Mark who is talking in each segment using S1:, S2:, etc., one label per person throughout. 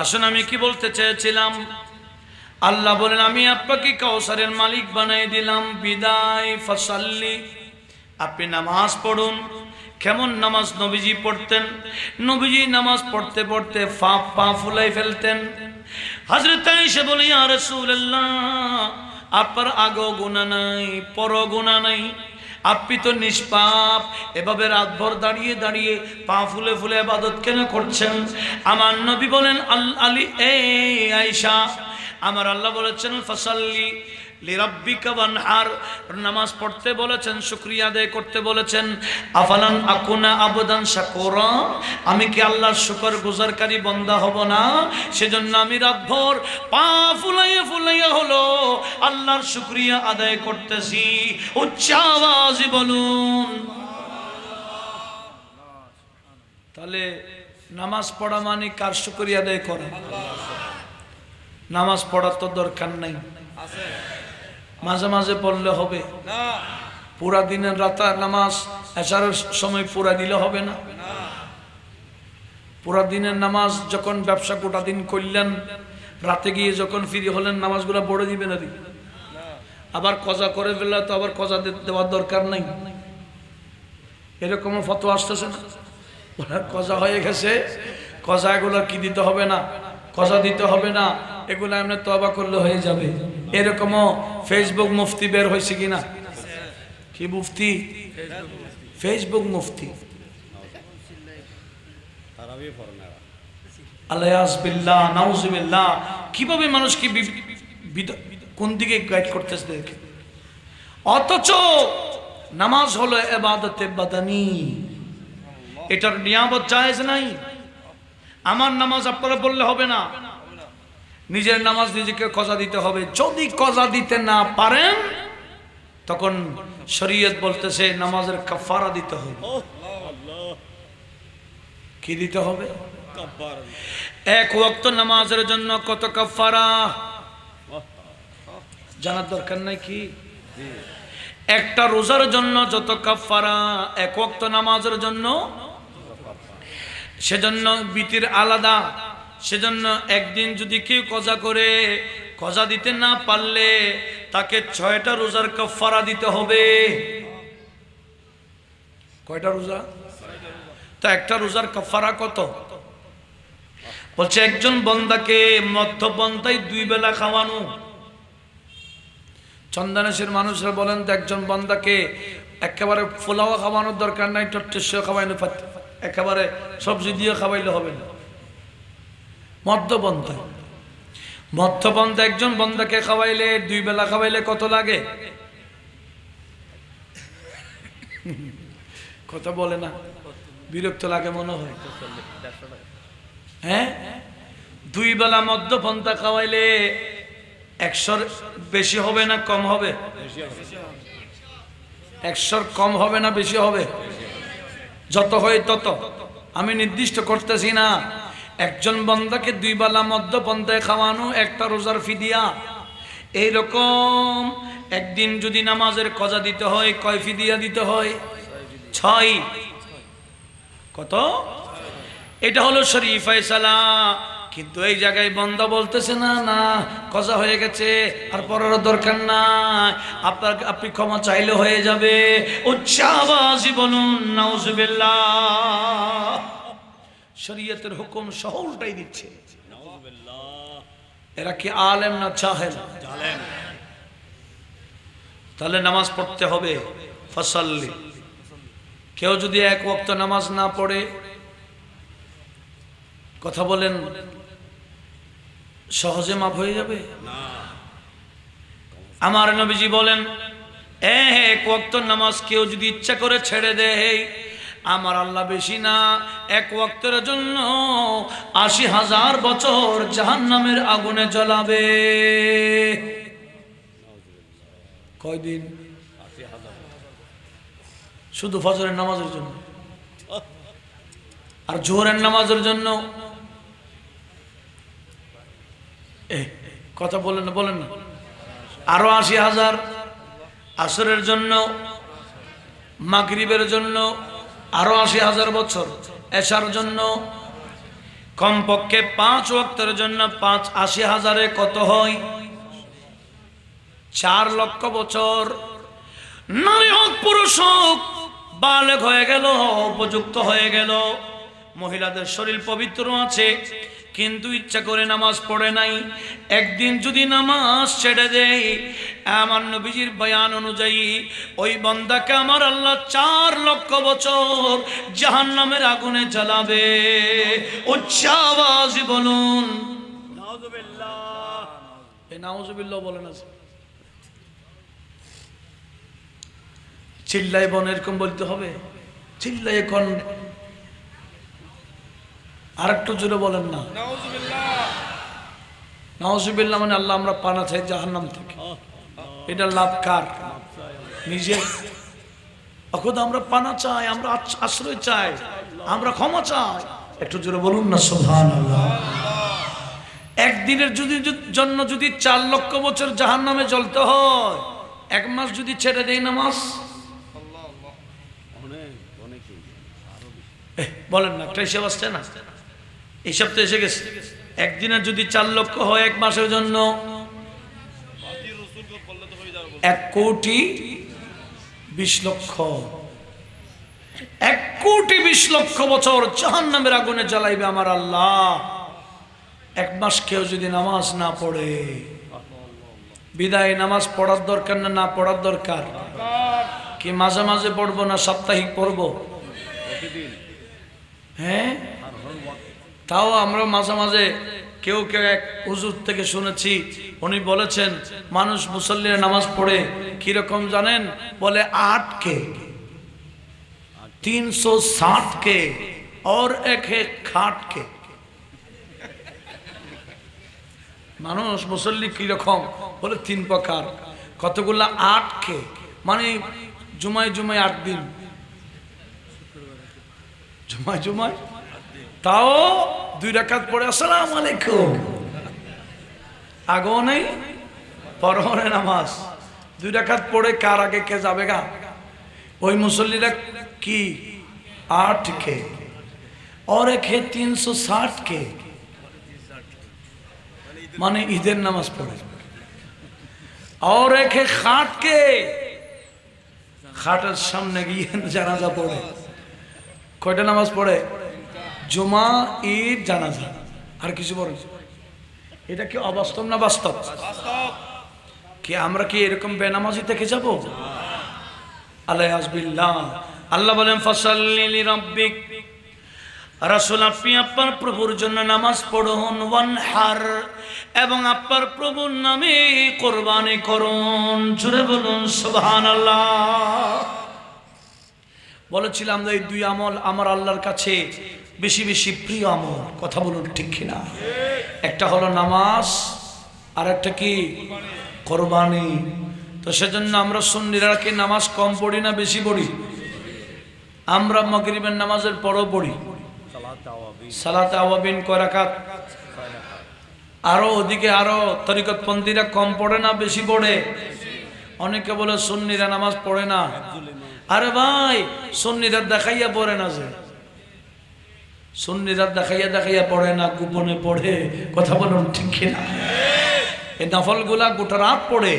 S1: আসুন, আমি কি বলতে চেয়েছিলাম, আল্লাহ বলেন আমি আপনাকে কাউসারের মালিক বানাই দিলাম। বিদায় ফাসাল্লি, আপনি নামাজ পড়ুন। কেমন নামাজ নবীজি পড়তেন? নবীজি নামাজ পড়তে পড়তে পা ফুলাই ফেলতেন। হযরত আয়েশা বলে, ইয়া রাসূলুল্লাহ, আপনার আগেও গুনাহ নাই, পরও গুনাহ নাই, আপনি তো নিষ্পাপ, এভাবে রাতভর দাঁড়িয়ে দাঁড়িয়ে পা ফুলে ফুলে ইবাদত কেন করছেন? আমার নবী বলেন, আলী আয়েশা, আমার আল্লাহ বলেছেন ফাসাল্লি লিরাব্বিকা ওয়ানহার, নামাজ পড়তে বলেছেন, শুকরিয়া আদায় করতে বলেছেন। আফালান আকুনা আবদান শাকুরা, আমি কি আল্লাহর শুকর গুজারকারী বান্দা হব না? সেজন্য আমি রাতভর পা ফুলাইয়া ফুলাইয়া হলো আল্লাহর শুকরিয়া আদায় করতেছি। উচ্চ আওয়াজে বলুন। তাহলে নামাজ পড়া মানে কার শুকরিয়া আদায় করা? নামাজ পড়ার তো দরকার নাই, মাঝে মাঝে পড়লে হবে না। পুরা দিনের রাত নামাজ এশারের সময় পুরা দিলে হবে না। পুরা দিনের নামাজ যখন ব্যবসা গোটা দিন করলেন, রাতে গিয়ে যখন ফ্রি হলেন নামাজগুলো পড়ে দিবে না? আবার কজা করে ফেললে তো আবার কজা দেওয়ার দরকার নাই। এরকম ফতোয়া আসতেছে না? কজা হয়ে গেছে, কজা এগুলো কি দিতে হবে না, কজা দিতে হবে না, এগুলো এমনি তওবা করলে হয়ে যাবে। এরকমও ফেসবুক মুফতি বের হয়েছে কিনা? কি মুফতি? ফেসবুক মুফতি। আল্লাহ নাউজুবিল্লাহ, কিভাবে মানুষকে কোন দিকে গাইড করতেছে দেখে। অথচ নামাজ হলো ইবাদতে বাদানি, এটার নিয়ামত জায়েজ নাই। আমার নামাজ আপনারা বললে হবে না, নিজের নামাজ নিজেকে কজা দিতে হবে। যদি কজা দিতে না পারেন তখন শরীয়ত বলতেছে নামাজের কাফারা দিতে হবে। কি দিতে হবে? এক ওয়াক্ত নামাজের জন্য কত কাফারা জানার দরকার নাই কি? একটা রোজার জন্য যত কাফারা, এক ওয়াক্ত নামাজের জন্য। সেজন্য বিতির আলাদা। সেজন্য একদিন যদি কেউ কজা করে, কজা দিতে না পারলে তাকে 6টা রোজার কাফারা দিতে হবে। কয়টা রোজা? তা একটা রোজার কাফারা কত? বলছে একজন বান্দাকে মধ্যপন্থায় 2 বেলা খাওয়ানো। চন্দনেশের মানুষরা বলেন তো একজন বান্দাকে একেবারে পোলাও খাওয়ানোর দরকার নাই, টট্টেস খাওয়াইলে, একেবারে সবজি দিয়ে খাওয়াইলে হবে না। মধ্যপন্থা একজন বান্দাকে খাওয়াইলে, 2 বেলা খাওয়াইলে কত লাগে? কথা বলে না, বিরক্ত লাগে মনে হয়। হ্যাঁ, 2 বেলা মধ্যপন্থা খাওয়াইলে 100-র বেশি হবে না কম হবে? 100-র কম হবে না বেশি হবে? যত হয় তত। আমি নির্দিষ্ট করতেছি না। একজন বান্দাকে 2 বেলা মধ্যপন্থায় খাওয়ানো একটা রোজার ফিদিয়া। এইরকম একদিন যদি নামাজের কজা দিতে হয়, কয় ফিদিয়া দিতে হয়? 6। কত? এটা হলো শরীফ ফয়সালা। কিন্তু এই জায়গায় বান্দা বলতেছে না, না কজা হয়ে গেছে, আর পড়ার দরকার নাই, আপনি ক্ষমা চাইলে হয়ে যাবে। উচ্চ আওয়াজে বলুন নাউজুবিল্লাহ। শরীয়তের হুকুম সহ উল্টাই দিচ্ছে। এরা কি আলেম না জাহেল? তাহলে নামাজ পড়তে হবে। ফাসাল্লি, কেউ যদি এক ওয়াক্ত নামাজ না পড়ে, কথা বলেন, সহজে মাফ হয়ে যাবে? আমার নবীজি বলেন এক ওয়াক্ত নামাজ কেউ যদি ইচ্ছা করে ছেড়ে দেয়, আমার আল্লাহ বেশি না, এক ওয়াক্তের জন্য 80,000 বছর জাহান্নামের আগুনে জ্বলাবে। কয়দিন? শুধু ফজরের নামাজের জন্য। আর জোহরের নামাজের জন্য কথা বলেন না, আরো 80,000। আসরের জন্য, মাগরিবের জন্য আরো 80,000 বছর, এশার জন্য কমপক্ষে 5 ওয়াক্তের জন্য 80,000-এ কত হয়? 4 লক্ষ বছর। নারী হোক পুরুষ হোক বালেগ হয়ে গেল, উপযুক্ত হয়ে গেল, মহিলাদের শরীর পবিত্র আছে কিন্তু ইচ্ছা করে নামাজ পড়ে নাই, একদিন যদি নামাজ ছেড়ে দেয়, আমার নবীজির বয়ান অনুযায়ী ওই বান্দাকে আমার আল্লাহ 4 লক্ষ বছর জাহান্নামের আগুনে জ্বালাবে। উচ্চ আওয়াজে বলুন নাউযুবিল্লাহ। এই নাউযুবিল্লাহ বলেন আছে, চিল্লাই বন এরকম বলতে হবে, চিল্লাই এখন আর একটু জোরে বলেন না নাউযুবিল্লাহ। মানে আল্লাহ আমরা পানা চাই জাহান্নাম থেকে, এটা লাভ কার? নিজের। এখন আমরা পানা চাই, আমরা আশ্রয় চাই, আমরা ক্ষমা চাই, একটু জোরে বলুন না সুবহানাল্লাহ। একদিনের জন্য যদি 4 লক্ষ বছর জাহান্নামে জ্বলতে হয়, 1 মাস যদি ছেড়ে দেয় নামাজ, বলেন না, একটা হিসাব আসছে না? এইসব তো এসে গেছে। একদিনের যদি 4 লক্ষ হয়, 1 মাসের জন্য 1,20,00,000। 1,20,00,000 বছর জাহান্নামের আগুনে জ্বালাইবে আমার আল্লাহ। 1 মাস কেউ যদি নামাজ না পড়ে, বিদায় নামাজ পড়ার দরকার না, না পড়ার দরকার? কি মাঝে মাঝে পড়বো না সাপ্তাহিক পড়বো? হ্যাঁ, তাও আমরা মাঝে মাঝে কেউ কেউ এক হুজুর থেকে শুনেছি, উনি বলেছেন মানুষ মুসল্লিরা নামাজ পড়ে কিরকম জানেন? বলে 8 के 360 के और एक है खाट के। মানুষ মুসল্লি কিরকম? বলে 3 প্রকার। কতগুলা? 8 के, মানে জুমায় জুমায় 8 দিন, জুমায় জুমায়, তাও 2 রাকাত পড়ে আসসালামু আলাইকুম, আগেও নেই পরও নেই নামাজ। 2 রাকাত পড়ে কার আগে কে যাবে গা? ওই মুসল্লিরা কি 8 के और एक है 360 के, মানে ঈদের নামাজ পড়ে। और एक है खाट के, খাটের সামনে গিয়ে জানাজা পড়ে। কয়টা নামাজ পড়ে? জুমা, ঈদ, জানাজা, আর কিছু পড়ে। এটা কি অবাস্তব না বাস্তব? কি আমরা কি এরকম বেনামাজি থেকে যাব? আল্লাহ আল্লাহ বলেন ফাসাল্লি লিরাব্বিক, রাসূল আপনি আপনার প্রভুর জন্য নামাজ পড়ুন, ওয়ানহার, এবং আপনার প্রভুর নামে কুরবানি করুন। জোরে বলুন সুবহানাল্লাহ। বলেছিলাম যে এই 2 আমল আমার আল্লাহর কাছে বেশি বেশি প্রিয় আমল। কথা বলুন ঠিক কিনা? একটা হলো নামাজ, আর একটা কি? কুরবানি। তো সেজন্য আমরা সুন্নিরা কি নামাজ কম পড়ি না বেশি পড়ি? আমরা মাগরিবের নামাজের পরও পড়ি সালাতে আওয়াবিন কয় রাকাত? আরো ওদিকে আরো তরিকতপন্থীরা কম পড়ে না বেশি পড়ে? অনেকে বলে সুন্নিরা নামাজ পড়ে না। আরে ভাই, সুন্নিরা দেখাইয়া পড়ে না, যে সুন্নিরা দেখাইয়া দেখাইয়া পড়ে না, গোপনে পড়ে। কথা বলুন ঠিক কিনা? এই নফল গুলা গোটা রাত পড়ে।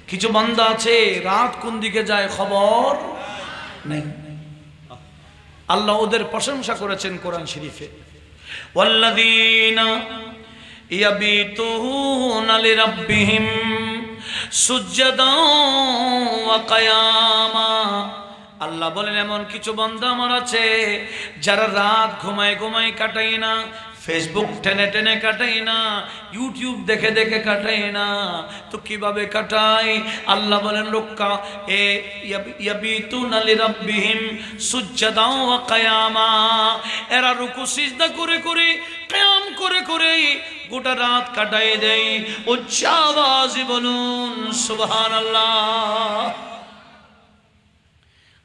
S1: কিছু বান্দা আছে রাত কোন দিকে যায় খবর নেই। আল্লাহ ওদের প্রশংসা করেছেন কোরআন শরীফে, ওয়াল্লাযীনা ইয়াবিতুনা লিরাব্বিহিম সুজদান ওয়া কিয়ামা। আল্লাহ বলেন এমন কিছু বান্দা আমার আছে যারা রাত ঘুমায় ঘুমায় কাটায় না, ফেসবুক টেনে টেনে কাটাই না, ইউটিউব দেখে দেখে কাটাই না, তো কিভাবে কাটায়? আল্লাহ বলেন রুক্কা এ ইয়াবিতুনা লিরাব্বিহিম সুজদান ওয়া কিয়ামা। এরা রুকু সিজদা করে করে, কিয়াম করে করে গোটা রাত কাটায় দেয়। উচ্চ আওয়াজে বলুন সুবহানাল্লাহ।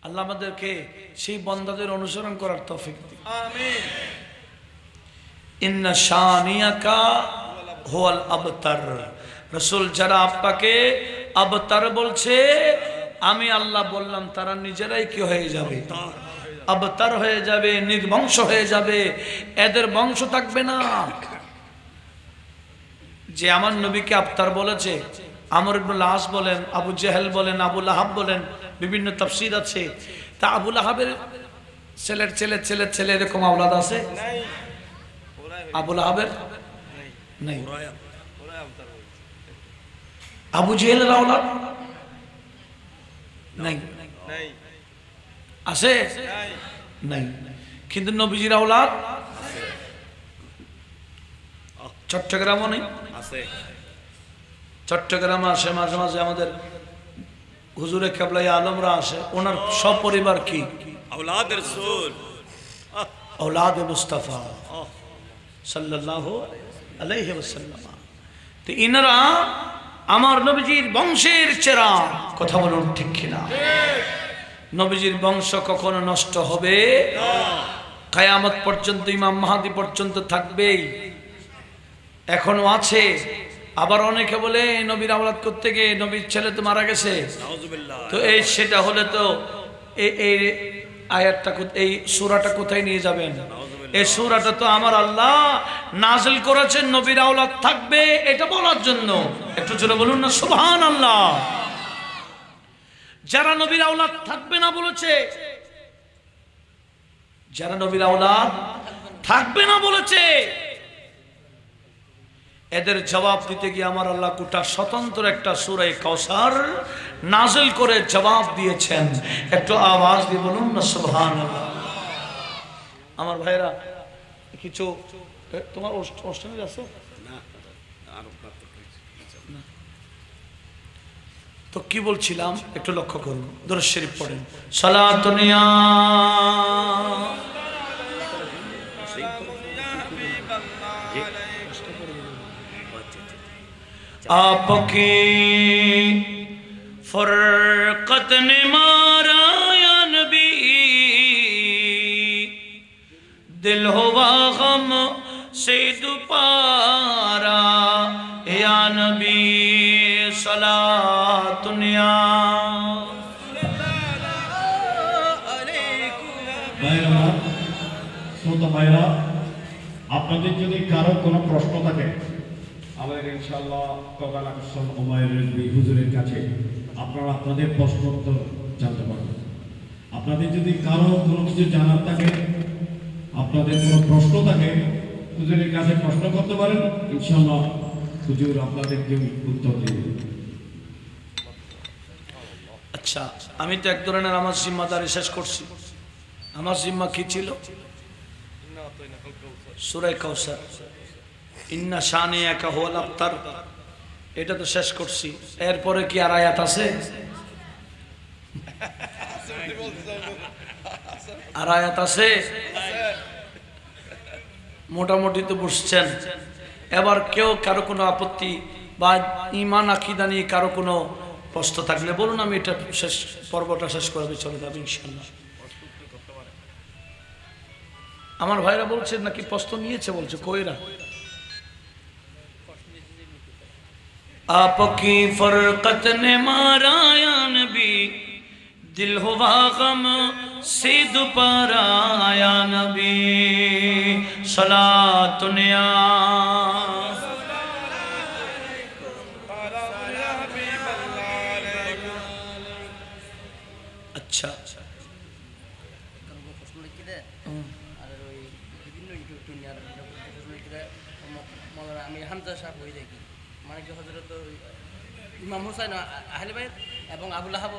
S1: আল্লাহ আমাদেরকে সেই বান্দাদের অনুসরণ করার তৌফিক দিন, আমিন। ইন্না শানিয়াকা হুয়াল আবতার। রাসূল যারা আপনাকে আবতার বলছে, আমি আল্লাহ বললাম তারা নিজেরাই কি হয়ে যাবে? আবতার হয়ে যাবে, নির্বংশ হয়ে যাবে, এদের বংশ থাকবে না। যে আমার নবীকে আবতার বলেছে, আমর ইবনুল আস বলেন, আবু জেহেল বলেন, আবু লাহাব বলেন, বিভিন্ন তাফসীর আছে। তা আবু লাহাবের ছেলের ছেলে ছেলের ছেলে এরকম আওলাদ আছে? আবু লাহাবের নাই। আবু জেহেলের আওলাদ নাই, আছে নাই, কিন্তু নবীজির আওলাদ চট্টগ্রামও নেই, চট্টগ্রামে আসে মাঝে মাঝে আমাদের হুজুরে কেবলাই আলমরা আসে, ওনার সব পরিবার কি আওলাদ রাসূল, আওলাদ মুস্তাফা সাল্লাল্লাহু আলাইহি ওয়াসাল্লাম। তো ইনারা আমার নবীজির বংশের চেরা, কথা বলুন ঠিক কিনা? নবীজির বংশ কখনো নষ্ট হবে না, কিয়ামত পর্যন্ত, ইমাম মাহদী পর্যন্ত থাকবেই, এখনো আছে। আবার অনেকে বলে নবীর আওলাদ করতে গিয়ে নবীর ছেলে তো মারা গেছে, তো এই সেটা হলে তো এই আয়াতটা, এই সূরাটা কোথায় নিয়ে যাবেন? এই সূরাটা তো আমার আল্লাহ নাযিল করেছেন নবীর আওলাদ থাকবে এটা বলার জন্য। একটু জোরে বলুন না সুবহানাল্লাহ। যারা নবীর আওলাদ থাকবে না বলেছে, যারা নবীর আওলাদ থাকবে না বলেছে, এদের জবাব দিতে গিয়ে আমার আল্লাহ গোটা স্বতন্ত্র একটা সূরা কাউসার নাযিল করে জবাব দিয়েছেন। একটু আওয়াজ দিয়ে বলুন না সুবহানাল্লাহ। আমার ভাইরা কিছু তোমার অনুষ্ঠানে আছে না? তো কি বলছিলাম একটু লক্ষ্য করুন, দরুদ শরীফ পড়েন। সালাতুন ইয়া आपकी फरकत ने मारा या नबी, दिल हुआ गम से दुपारा या नबी सलातुन या।
S2: ভাইরা, আপনাদের যদি কারো কোনো প্রশ্ন থাকে আমাদের ইনশাআল্লাহ কগাল আকর্ষণ হুমায়ুন রিজভী হুজুরের কাছে আপনারা আপনাদের প্রশ্ন উত্তর জানতে পারবেন। আপনাদের যদি কারো কোনো কিছু জানার থাকে, আপনাদের কোনো প্রশ্ন থাকে, হুজুরের কাছে প্রশ্ন করতে পারেন, ইনশাআল্লাহ হুজুর আপনাদেরকে উত্তর দেবেন।
S1: আচ্ছা, আমি তো এক ধরনের আমার জিম্মাদারি শেষ করছি। আমার জিম্মা কি ছিল? সূরা কাউসার, ইন্না শানিয়াকা হুয়াল আবতার, এটা তো শেষ করছি। এরপরে কি আর আয়াত আছে? আর আয়াত আছে? মোটামুটি তো বুঝছেন। এবার কেউ কারো কোনো আপত্তি বা ঈমান আকীদা নিয়ে কারো কোনো প্রশ্ন থাকলে বলুন, আমি এটা শেষ পর্বটা শেষ করে চলে যাবো ইনশাআল্লাহ। আমার ভাইরা বলছেন নাকি প্রশ্ন নিয়েছে, বলছে কইরা। आपकी फरकत ने मारा या नबी, दिल हुआ गम से दुपारा या नबी सलातुन या। अच्छा আমি হামজা সাহেব হয়ে দেখি মানে কি হযরত ইমাম হুসাইন আহলে বাইত এবং আবু লাহাব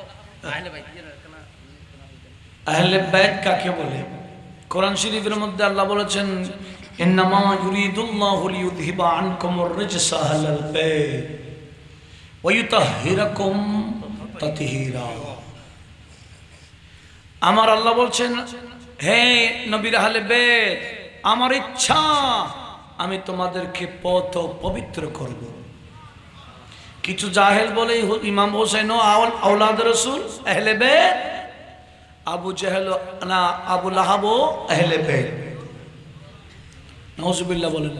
S1: আহলে বাইত। আহলে বাইত কাকে বলে? কোরআন শরীফের মধ্যে আল্লাহ বলেছেন, ইন্নামা ইউরিদুল্লাহু লিইউযহিবা আনকুমুর রিজসা আহলাল বাইত ওয়া ইউতাহহিরাকুম তাতহীরা। আমার আল্লাহ বলছেন, হে নবীর আহলে বাইত, আমার ইচ্ছা আমি তোমাদেরকে পথ পবিত্র করব। কিছু জাহেল বলে ইমাম হোসেন আওলাদ রাসূল আহলে বাইত, আবু জেহেল না আবু লাহাব আহলে বাইত। নাউজুবিল্লাহ বলেন।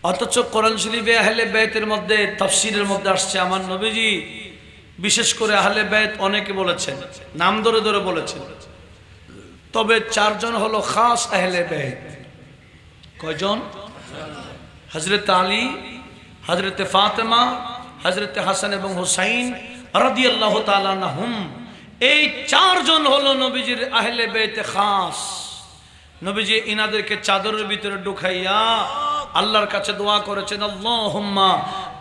S1: অথচ কোরআন শরীফে আহলে বাইতের মধ্যে তাফসীরের মধ্যে আসছে আমার নবীজি বিশেষ করে আহলে বাইত অনেকে বলেছেন, নাম ধরে ধরে বলেছেন, তবে 4 জন হলো খাস আহলে বাইত। কয়জন? হযরত আলী, হযরত ফাতেমা, হযরত হাসান এবং হুসাইন রাদিয়াল্লাহু তাআলা আনহুম। এই 4 জন হলো নবীজির আহলে বাইতে খাস। নবীজি ইনাদেরকে চাদরের ভিতরে ঢুকাইয়া আল্লাহর কাছে দোয়া করেছেন, আল্লাহুম্মা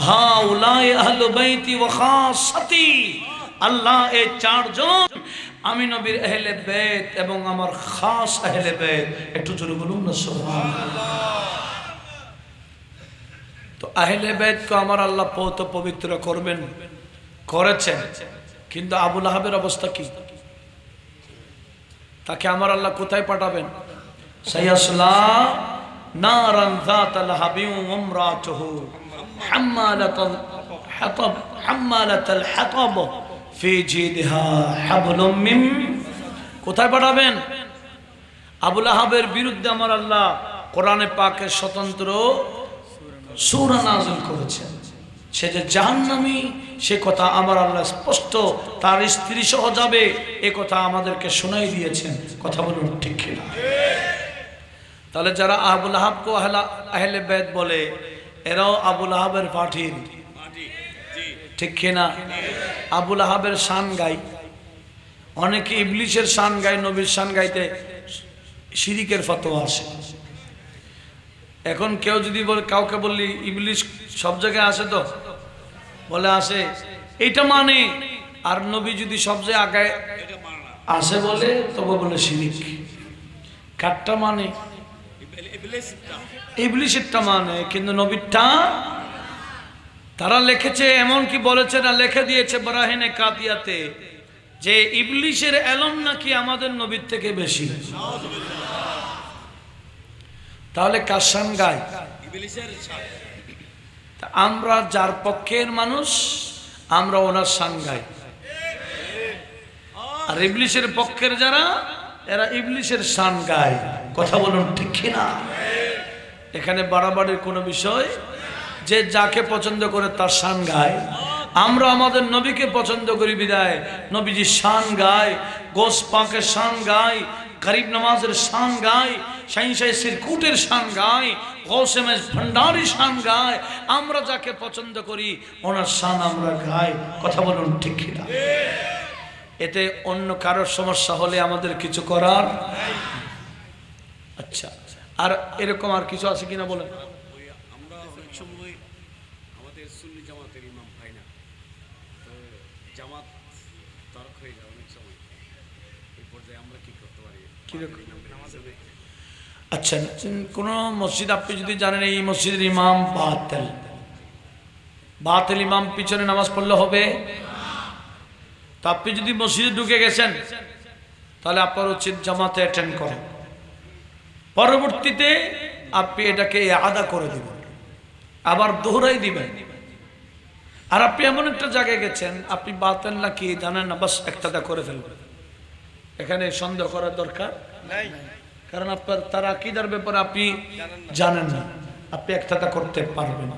S1: হাউলাই আহলু বাইতি ওয়া খাসাতি। আল্লাহ, এই 4 জন আমি নবীর আহলে বাইত এবং আমার খাস আহলে বাইত। একটু জোরে বলুন না সুবহানাল্লাহ। তো আহলে বাইতকে আমার আল্লাহ পবিত্র করবেন, করেছেন, কিন্তু আবু লাহাবের অবস্থা কি? তাকে আমার আল্লাহ কোথায় পাঠাবেন? সায়াসলা নারান যাতা লাহাবিন ওয়া ইমরাতুহু হাম্মালাতাল হাতাব হাম্মালাতাল হাতাব ফি জিদহা হাবলুম মিন। কোথায় পাঠাবেন? আবু লাহাবের বিরুদ্ধে আমার আল্লাহ কোরআনে পাকে স্বতন্ত্র সূরা নাযিল করেছেন। সে যে জাহান্নামী, সে কথা আমার আল্লাহ স্পষ্ট তার স্ত্রী সহ যাবে, এ কথা আমাদেরকে শোনাই দিয়েছেন। কথা বলুন ঠিক কিনা? তাহলে যারা আবু লাহাবকে আহলে বাইত বলে, এরাও আবু লাহাবের পাঠির, ঠিক কিনা? আবু লাহাবের শান গাই, অনেকে ইবলিশের শান গায়, নবীর শান গাইতে শিরিকের ফতোয়া আসে। এখন কেউ যদি বলে, কাউকে বললি ইবলিশ সব জায়গায় আসে, তো বলে আসে, এইটা মানে। আর নবী যদি সব জায়গায় আগায় আসে বলে, তবে বলে শিরিক। কারটা মানে? ইবলিশেরটা মানে, কিন্তু নবীরটা। তারা লিখেছে, এমন কি বলেছে না, লিখে দিয়েছে বারাহিনে কাতিয়াতে, যে ইবলিশের এলম নাকি আমাদের নবীর থেকে বেশি। তাহলে কার শান গায়? আমরা যার পক্ষের মানুষ, আমরা ওনার শান গাই। আর ইবলিশের পক্ষের যারা, এরা ইবলিশের শান গায়। কথা বলুন ঠিক কিনা? এখানে বাড়াবাড়ির কোনো বিষয়, যে যাকে পছন্দ করে তার শান গায়। আমরা আমাদের নবীকে পছন্দ করি বিদায় নবীজির শান গায়, গোস পাকের শান গায়, গরিব নামাজের শান গায়, শাহিনশাহী সিরকুটের শান গায়, গৌসে মেজ ভান্ডারি শান গায়। আমরা যাকে পছন্দ করি ওনার শান আমরা গাই। কথা বলুন ঠিক কিনা? এতে অন্য কারোর সমস্যা হলে আমাদের কিছু করার। আচ্ছা, আর এরকম আর কিছু আছে কিনা বলেন?
S3: আমরা অনেক সময় আমাদের সুন্নি জামাতের ইমাম পাই না, তো জামাত তরক হয়ে যায় অনেক সময়। এই পর্যায়ে আমরা কি করতে পারি?
S1: আচ্ছা, কোন মসজিদ আপনি যদি জানেন এই মসজিদের ইমাম বাতিল, বাতিল ইমাম, পিছনে নামাজ পড়লে হবে? তো আপনি যদি মসজিদে ঢুকে গেছেন, তাহলে আপনার উচিত জামাতে অ্যাটেন্ড করেন। পরবর্তীতে আপনি এটাকে আদা করে দিবেন, আবার দোহরাই দিবেন। আর আপনি এমন একটা জায়গায় গেছেন, আপনি বাতিল না কি জানেন না, বাস একটা করে ফেলবেন। এখানে সন্দেহ করার দরকার নাই, কারণ আপনার তার আকীদার ব্যাপারে আপনি জানেন না, আপনি একটা করতে পারবেন।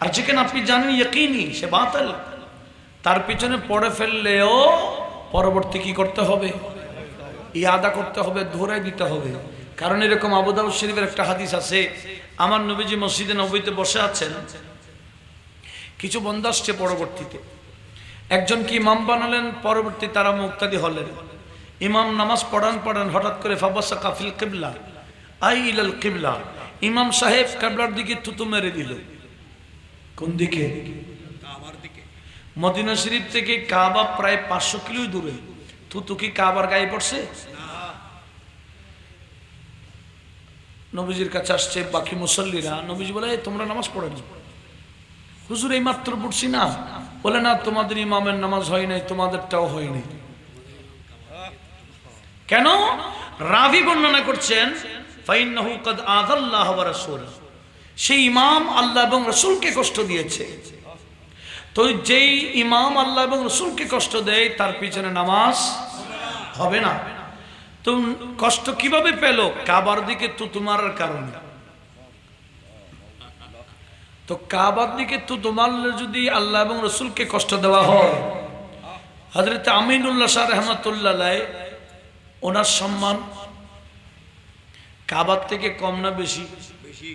S1: আর যেখানে আপনি জানেন ইয়াকিনি সে বাতিল, তার পিছনে পড়ে ফেললেও পরবর্তী কি করতে হবে? আদা করতে হবে, দোহরাই দিতে হবে। কারণ এরকম আবু দাউদ শরীফের একটা হাদিস আছে, আমার নবীজি মসজিদে নববীতে বসে আছেন, কিছু বন্দা আসছে পরবর্তীতে, একজনকে ইমাম বানালেন, পরবর্তী তারা মুক্তাদি হলেন। ইমাম নামাজ পড়ান, হঠাৎ করে ফাবাসাকা ফিল কিবলা আই ইলাল কিবলা, ইমাম সাহেব কিবলার দিকে থুতু মেরে দিল। কোন দিকে?
S3: আমার দিকে।
S1: মদিনা শরীফ থেকে কাবা প্রায় 500 কিলো দূরে। থুতু কি কাবার গায়ে পড়ছে? নবীজির কাছে আসছে বাকি মুসল্লিরা, নবীজি বলে, তোমরা নামাজ পড়েনি? হুজুর এই মাত্র পড়ছি না। বলে, না, তোমাদের ইমামের নামাজ হয় নাই, তোমাদেরটাও হয়নি। কেন? রাবি বর্ণনা করছেন, ফাইন্নাহু কাদ আযাল্লাহ ওয়া রাসূলুহু, সেই ইমাম আল্লাহ এবং রাসূলকে কষ্ট দিয়েছে। তো যেই ইমাম আল্লাহ এবং রাসূলকে কষ্ট দেয়, তার পিছনে নামাজ হবে না। তো কষ্ট কিভাবে পেল? কাবার দিকে থুতু মারার কারণে। তো কাবার দিকে থুতু মারলে যদি আল্লাহ এবং রাসূলকে কষ্ট দেওয়া হয়, হযরত আমিনুল্লাহ শাহ রহমাতুল্লাহ আলাইহি ওনার সম্মান কাবার থেকে কম না বেশি?
S3: বেশি।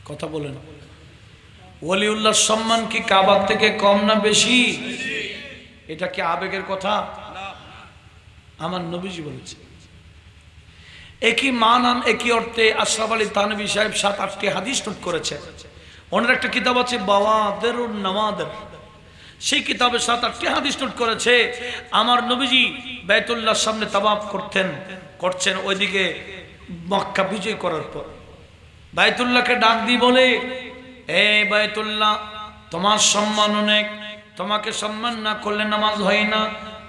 S1: কথা বলেন, ওলিউল্লাহর সম্মান কি কাবার থেকে কম না বেশি? এটা কি আবেগের কথা? আমার নবীজি বলেছে। একই মানান একই অর্থে আশরাফ আলী থানভী সাহেব 7-8টি হাদিস নোট করেছে। ওনার একটা কিতাব আছে বাওয়াদিরুন নাওয়াদির, সেই কিতাবে 7-8টি হাদিস নোট করেছে। আমার নবীজি বাইতুল্লাহর সামনে তাওয়াফ করছেন ওইদিকে মক্কা বিজয় করার পর বাইতুল্লাহকে ডাক দিয়ে বলে, এ বাইতুল্লাহ, তোমার সম্মান অনেক, তোমাকে সম্মান না করলে নামাজ হয় না,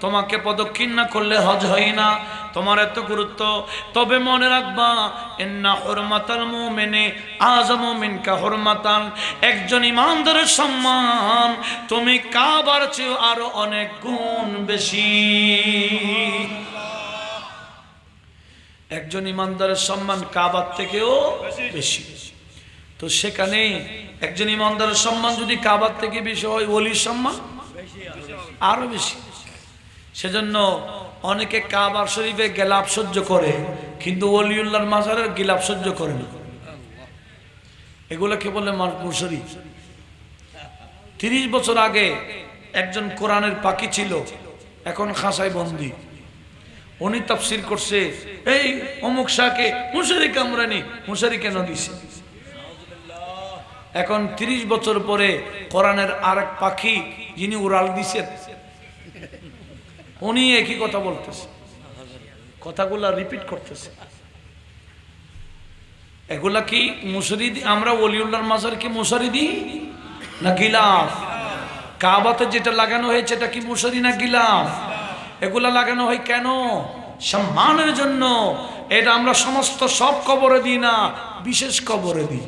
S1: তোমাকে প্রদক্ষিণ না করলে হজ হয় না, তোমার এত গুরুত্ব। তবে মনে রাখবা, ইন্না হুরমাতাল মুমিনি আযামু মিনকা হুরমাতান, একজন ইমানদারের সম্মান তুমি কাবার চেয়ে আরো অনেক গুণ বেশি। একজন ইমানদারের সম্মান কাবার থেকেও বেশি। তো সেখানে একজন ইমানদারের সম্মান যদি কাবার থেকে বেশি হয়, ওলির সম্মান আরো বেশি। সেজন্য অনেকে কাবার শরীফে গেলাপ সহ্য করে, কিন্তু ওলিউল্লাহর মাজারের গিলাপ সহ্য করে না। এগুলোকে বলে মুশরি। 30 বছর আগে একজন কোরআনের পাখি ছিল, এখন খাঁচায় বন্দী। উনি তাফসীর করছে, এই অমুক শাহকে মুশরি কামরানি, মুশরি কেন দিছে? এখন 30 বছর পরে কোরআনের আরেক পাখি যিনি উড়াল দিছেন, উনি একই কথা বলতেছে, কথাগুলা রিপিট করতেছে। এগুলা কি মুশরি? আমরা ওলিউল্লাহর মাজার কি মুশরি দিই না গিলাফ? কাবাতে যেটা লাগানো হয়েছে এটা কি মুশরি না গিলাফ? এগুলা লাগানো হয় কেন? সম্মানের জন্য। এটা আমরা সমস্ত সব কবরে দিই না, বিশেষ কবরে দিই।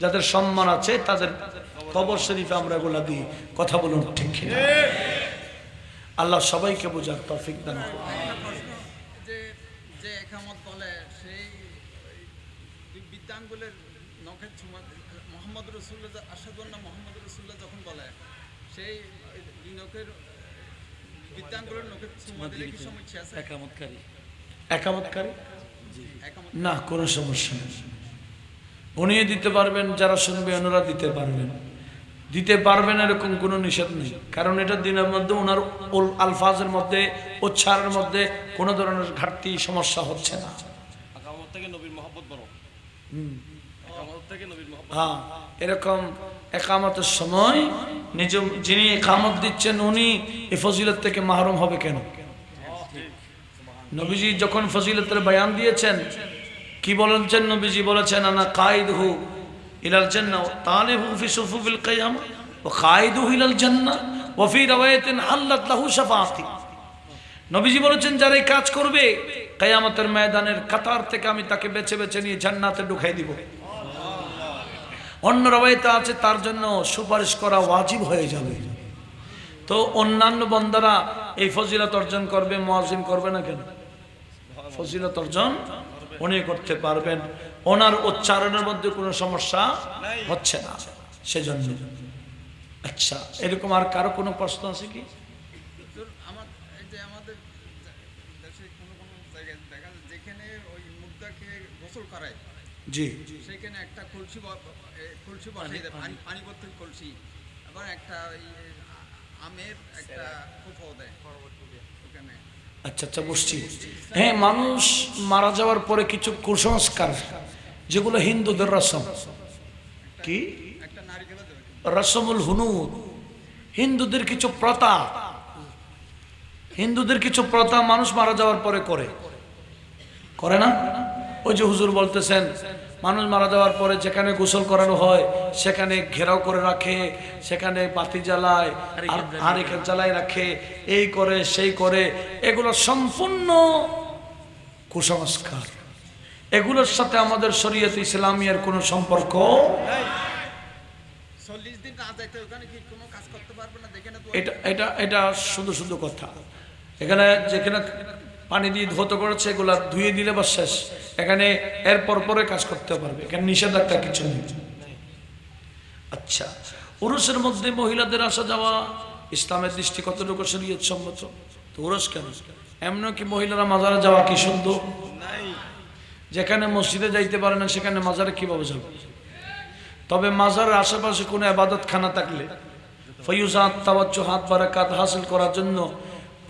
S1: যাদের সম্মান আছে তাদের কবর শরীফে আমরা এগুলা দিই। কথা বলুন ঠিক কিনা? আল্লাহ সবাইকে বোঝার তৌফিক দান করুন।
S4: যে একামত বলে সেই বিদ্যাঙ্গুলের নখের ছোঁয়া মোহাম্মদ রসুল্লাহ, আশহাদু আন্না মোহাম্মদ রসুল্লাহ যখন বলে, সেই নখের বিদ্যাঙ্গুলের নখের ছোঁয়া দিলে কি সমস্যা আছে?
S1: একামতকারী না, কোনো সমস্যা নেই। উনিও দিতে পারবেন, যারা শুনবে ওনারা দিতে পারবেন। দিতে পারবেন এরকম কোনো নিষেধ নেই, কারণ এটা দিনের মধ্যে ওনার আলফাজের মধ্যে, উচ্চারণের মধ্যে কোনো ধরনের ঘাটতি সমস্যা হচ্ছে না।
S3: একামত থেকে নবীর মহব্বত বড়। একামত থেকে নবীর মহব্বত।
S1: হ্যাঁ, এরকম একামতের সময় যিনি একামত দিচ্ছেন উনি এই ফজিলত থেকে মাহরুম হবে কেন? নবীজি যখন ফজিলতের বয়ান দিয়েছেন, কি বলেছেন? নবীজি বলেছেন, আনা কাইদহু ইলাল জান্নাহ ওয়া তালিবু ফি সুফুফিল কিয়ামah ওয়া কাইদহু ইলাল জান্নাহ ওয়া ফি রাওয়ায়াতিন হাল্লাত লাহু শাফাআতি। নবীজি বলেছেন, যারা এই কাজ করবে কিয়ামতের ময়দানের কাতার থেকে আমি তাকে বেছে বেছে নিয়ে জান্নাতে ঢুকাই দিব। অন্য রাওয়ায়াতে আছে তার জন্য সুপারিশ করা ওয়াজিব হয়ে যাবে। তো অন্যান্য বান্দারা এই ফজিলত অর্জন করবে, মুয়াজ্জিন করবে না কেন? ফজিলত অর্জন উনি করতে পারবেন, ওনার উচ্চারণের মধ্যে কোনো সমস্যা হচ্ছে না, সেজন্য। আচ্ছা, এরকম আর কারো কোনো প্রশ্ন আছে কি?
S4: আমাদের দেশে কোনো জায়গায় দেখা যায় যেখানে ওই মুদ্রাকে গোসল করায়,
S1: জি,
S4: সেখানে একটা কলসি বসাই দেয়, পানি ভর্তি কলসি, আবার একটা আমের একটা কোফাও দেয় ওখানে।
S1: আচ্ছা আচ্ছা, বুঝছি। হ্যাঁ, মানুষ মারা যাওয়ার পরে কিছু কুসংস্কার, যেগুলো হিন্দুদের রসম, কি
S4: একটা নারিকেল দেবে,
S1: রসমুল হুনুদ, হিন্দুদের কিছু প্রথা, হিন্দুদের কিছু প্রথা মানুষ মারা যাওয়ার পরে করে না? ওই যে হুজুর বলতেছেন, মানুষ মারা যাওয়ার পরে যেখানে গোসল করানো হয় সেখানে ঘেরাও করে রাখে, সেখানে বাতি জ্বালায়, আরেকটা জ্বালায় রাখে, এই করে সেই করে। এগুলো সম্পূর্ণ কুসংস্কার। এগুলোর সাথে আমাদের শরীয়ত ইসলামিয়ার কোনো সম্পর্ক।
S4: 40 দিন না যাইতে ওখানে কি কোনো কাজ করতে পারবে না? দেখে না তো
S1: এটা এটা এটা শুধু শুধু কথা। এখানে যেখানে পানি দিয়ে ধৌত করেছে এগুলা ধুয়ে দিলে বা শেষ, এখানে এরপর পরে কাজ করতে পারবে, এখানে নিষেধাজ্ঞা কিছু নেই। আচ্ছা, উরুসের মধ্যে মহিলাদের আসা যাওয়া ইসলামের দৃষ্টি কতটুকু শরীয়ত সম্মত? তো ওরস কেন? এমন কি মহিলারা মাজারে যাওয়া কি শুদ্ধ? যেখানে মসজিদে যাইতে পারে না সেখানে মাজারে কিভাবে যাবে? তবে মাজারের আশেপাশে কোনো ইবাদতখানা থাকলে ফয়ুজাত তাওয়াজ্জুহাত বারাকাত হাসিল করার জন্য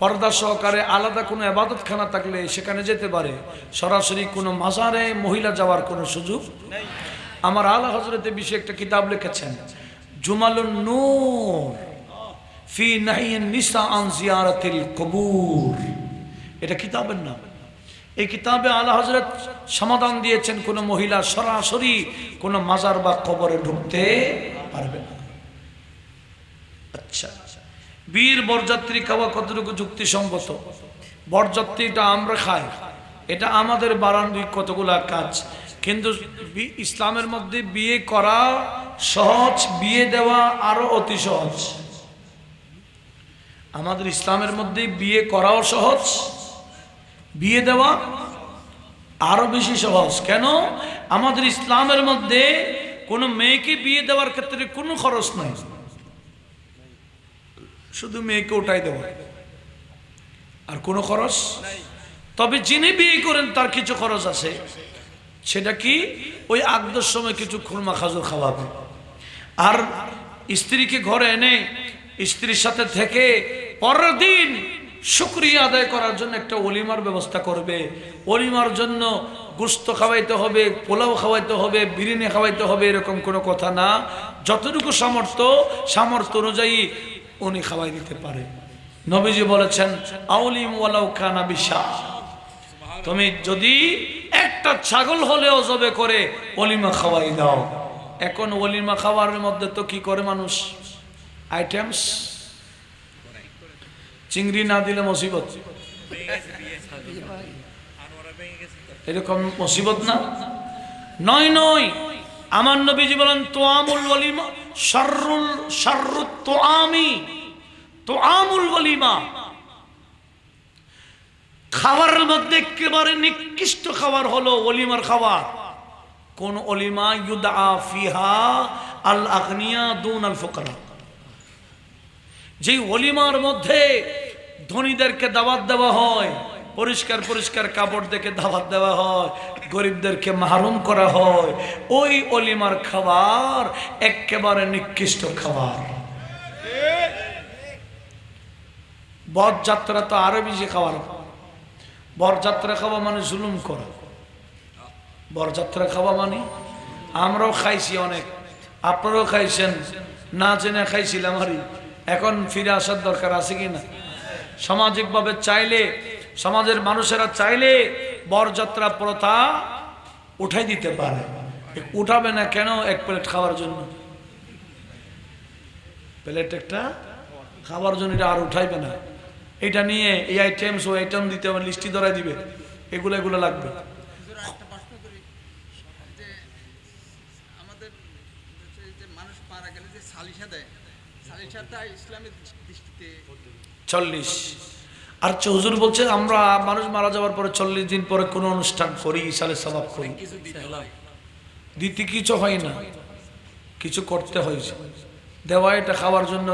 S1: পর্দা সহকারে আলাদা কোনো ইবাদতখানা থাকলে সেখানে যেতে পারে। সরাসরি কোনো মাজারে মহিলা যাওয়ার কোনো সুযোগ নেই। আমার আলা হযরতে বিষয়ে একটা কিতাব লিখেছেন, জুমালুন নূর ফি নাহিয়্যিন নিসা আন জিয়ারাতিল কবুর, এটা কিতাবের নাম। এই কিতাবে আলা হযরত সমাধান দিয়েছেন কোনো মহিলা সরাসরি কোনো মাজার বা কবরে ঢুকতে পারবে না। আচ্ছা, বীর বরযাত্রী খাওয়া কতটুকু যুক্তিসঙ্গত? বরযাত্রীটা আমরা খাই, এটা আমাদের বারান্দি কতগুলা কাজ, কিন্তু ইসলামের মধ্যে বিয়ে করা সহজ, বিয়ে দেওয়া আরো অতি সহজ। আমাদের ইসলামের মধ্যে বিয়ে করাও সহজ, বিয়ে দেওয়া আরো বেশি সহজ। কেন? আমাদের ইসলামের মধ্যে কোনো মেয়েকে বিয়ে দেওয়ার ক্ষেত্রে কোনো খরচ নাই, শুধু মেয়েকে ওটাই দেওয়া, আর কোনো খরচ। তবে যিনি বিয়ে করেন তার কিছু খরচ আছে। সেটা কি? ওই আগদের সময় কিছু খুরমা খাজুর খাওয়াবে, আর স্ত্রীকে ঘরে এনে স্ত্রীর সাথে থেকে পরের দিন শুকরিয়া আদায় করার জন্য একটা ওলিমার ব্যবস্থা করবে। ওলিমার জন্য গোশত খাওয়াইতে হবে, পোলাও খাওয়াইতে হবে, বিরিয়ানি খাওয়াইতে হবে, এরকম কোনো কথা না। যতটুকু সামর্থ্য অনুযায়ী উনি খাওয়াই দিতে পারে। নবীজি বলেছেন, আউলিম ওয়ালাউ কানা বিশা, তুমি যদি একটা ছাগল হলেও জবে করে ওলিমা খাওয়াই দাও। এখন ওলিমা খাওয়ার মধ্যে তো কি করে মানুষ? আইটেমস, চিংড়ি না দিলে মুসিবত, এরকম মুসিবত না? নয়। আমার নবীজি বলেন, তোয়ামুল ওয়ালিমা শাররুত তোয়ামুল ওয়ালিমা, খাবারের মধ্যে একেবারে নিকৃষ্ট খাবার হলো ওলিমার খাবার। কোন ওলিমা? ইউদআ ফিহা আল আগনিয়া দুন আল ফুকারা, যে ওলিমার মধ্যে ধনীদেরকে দাওয়াত দেওয়া হয়, পরিষ্কার কাপড় দেখে দাওয়াত দেওয়া হয়, গরিবদেরকে মাহরুম করা হয়, ওই ওলিমার খাবার একেবারে নিকৃষ্ট খাবার। বরযাত্রা তো আরো বেশি খাবার। বরযাত্রা খাওয়া মানে জুলুম করা। বরযাত্রা খাওয়া মানে, আমরাও খাইছি অনেক, আপনারাও খাইছেন, না জেনে খাইছিলাম। আরই এখন ফিরে আসার দরকার আছে কিনা? সামাজিকভাবে চাইলে, সমাজের মানুষেরা চাইলে বরযাত্রা প্রথা উঠাই দিতে পারে। উঠাবে না কেন? এক প্লেট খাওয়ার জন্য, প্লেট একটা খাওয়ার জন্য এটা আর উঠাইবে না। এটা নিয়ে এই আইটেমস ও আইটেম দিতে হবে, লিস্টি ধরাই দিবে, এগুলো লাগবে।
S4: একটা প্রশ্ন করি, যে আমাদের যে মানুষ মারা গেলে যে সালিশা দেয়, সালিশাটা ইসলামের দৃষ্টিতে
S1: 40। আর হুজুর বলছে আমরা মানুষ মারা যাওয়ার পরে 40 দিন পরে কোনো অনুষ্ঠান করি, ইসালে সওয়াব করি। দিতে কিছু হয় না, কিছু করতে হয়েছে। দেওয়া এটা খাওয়ার জন্য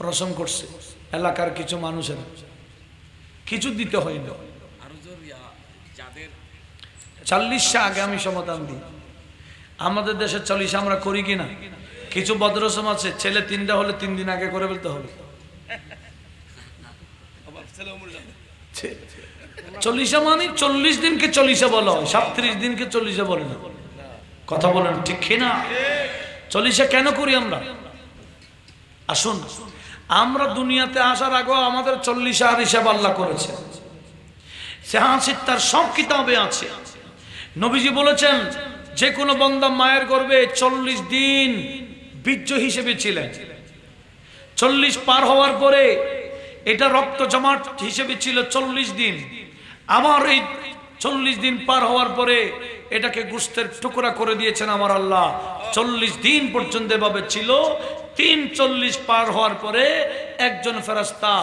S1: রসম করছে এলাকার কিছু মানুষের, কিছু দিতে হয় না। 40 আগে আমি সমাধান দিই। আমাদের দেশে 40 আমরা করি কিনা? কিছু বদরসম আছে, ছেলে 3টা হলে 3 দিন আগে করে ফেলতে হবে। 40 মানে 40 দিনকে 40 বলা হয়, 37 দিনকে 40 বলে না। কথা বলেন ঠিক কিনা? 40 কেন করি আমরা? আসুন, আমরা দুনিয়াতে আসার আগে আমাদের 40 আর হিসাব আল্লাহ করেছে। তার সব কিতাবে আছে। নবীজি বলেছেন, যে কোনো বান্দা মায়ের গর্ভে 40 দিন বীর্য হিসেবে ছিলেন। 40 পার হওয়ার পরে এটা রক্ত জমাট হিসেবে ছিল 40 দিন। আমার এই 40 দিন পার হওয়ার পরে এটাকে গোশতের টুকরা করে দিয়েছেন আমার আল্লাহ। 40 দিন পর্যন্ত এভাবে ছিল। 40 পার হওয়ার পরে একজন ফেরেশতা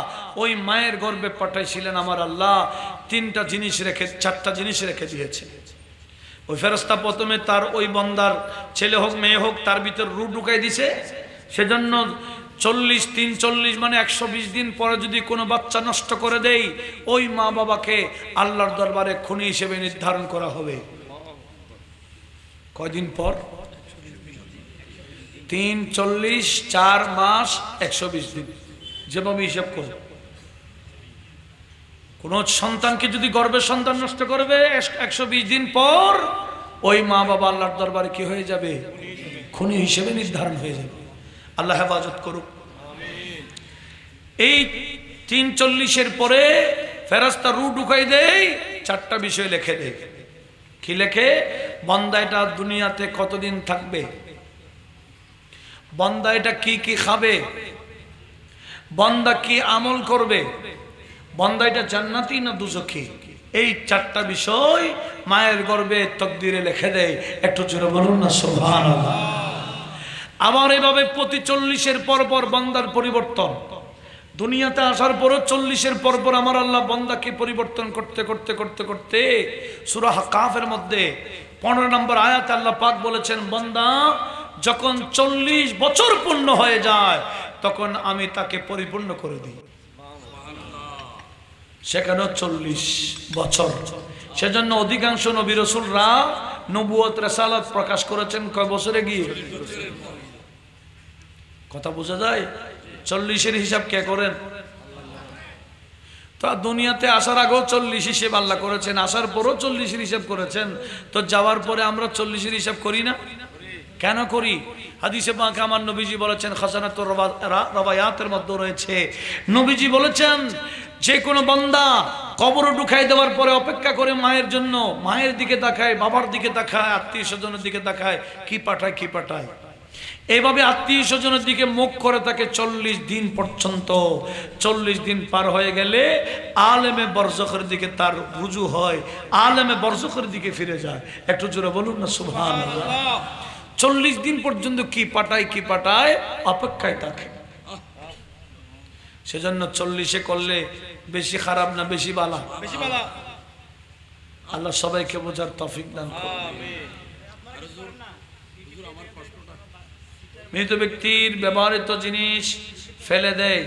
S1: ওই মায়ের গর্ভে পাঠাইছিলেন আমার আল্লাহ। 4টা জিনিস রেখে দিয়েছে। ওই ফেরেশতা প্রথমে তার ওই বান্দার ছেলে হোক মেয়ে হোক তার ভিতর রূহ ঢুকাই দিছে। সেজন্য 40 3 40 মানে 120 দিন পরে যদি কোনো বাচ্চা নষ্ট করে দেই, ওই মা বাবাকে আল্লাহর দরবারে খুনি হিসেবে নির্ধারণ করা হবে। কয়দিন পর? 3 40 4 মাস 120 দিন, যেভাবে হিসাব করো। কোন সন্তানকে যদি গর্ভের সন্তান নষ্ট করবে 120 দিন পর, ওই মা বাবা আল্লাহর দরবারে কি হয়ে যাবে? খুনি হিসেবে নির্ধারণ হয়ে যাবে। আল্লাহ হেফাজত করুক। এই 3 40 পরে ফেরেশতা রূহ ঢুকাই দেয়, 4টা বিষয় লিখে দেয়। কি লেখে? বান্দা এটা দুনিয়াতে কতদিন থাকবে, বান্দা এটা কি কি খাবে, বান্দা কি আমল করবে, বান্দা এটা জান্নাতি না দুজখী। এই 4টা বিষয় মায়ের গর্ভে তকদিরে লিখে দেয়। একটু জোরে বলুন না সুবহানাল্লাহ। আবার এভাবে প্রতি 40 পর পর বান্দার পরিবর্তন। দুনিয়াতে আসার পরও 40 পর পর আমার আল্লাহ বান্দাকে পরিবর্তন করতে করতে করতে করতে সূরা কাফের মধ্যে 15 নম্বর আয়াতে আল্লাহ পাক বলেছেন, বান্দা যখন 40 বছর পূর্ণ হয়ে যায় তখন আমি তাকে পরিপূর্ণ করে দিই। সেখানে 40 বছর। সেজন্য অধিকাংশ নবী রাসূলরা নবুয়ত রিসালাত প্রকাশ করেছেন কয় বছরে গিয়ে? কথা বোঝা যায়? 40 হিসাব কে করেন? তো দুনিয়াতে আসার আগেও 40 হিসেব আল্লাহ করেছেন, আসার পরও 40 হিসাব করেছেন। তো যাওয়ার পরে আমরা 40 হিসাব করি না? কেন করি? হাদিসে পাক আমার নবীজি বলেছেন, খাজানাতুর রওয়ায়াতের মধ্যে রয়েছে, নবীজি বলেছেন যে কোনো বান্দা কবরে ঢুকাই দেওয়ার পরে অপেক্ষা করে মায়ের জন্য, মায়ের দিকে তাকায়, বাবার দিকে তাকায়, আত্মীয় স্বজনের দিকে তাকায়, কি পাঠায় কি পাঠায়, এইভাবে আত্মীয় স্বজনের দিকে মুখ করে তাকে 40 দিন পর্যন্ত। 40 দিন পার হয়ে গেলে আলেমে বরজখের দিকে তার রুজু হয়, আলেমে বরজখের দিকে ফিরে যায়। একটু জোরে বলুন না সুবহানাল্লাহ। 40 দিন পর্যন্ত কি পাঠায় কি পাঠায় অপেক্ষায় থাকে। সেজন্য 40 করলে বেশি খারাপ না বেশি ভালো?
S4: বেশি ভালো।
S1: আল্লাহ সবাইকে বোঝার তৌফিক দান করুন। মৃত ব্যক্তির ব্যবহৃত জিনিস ফেলে দেয়,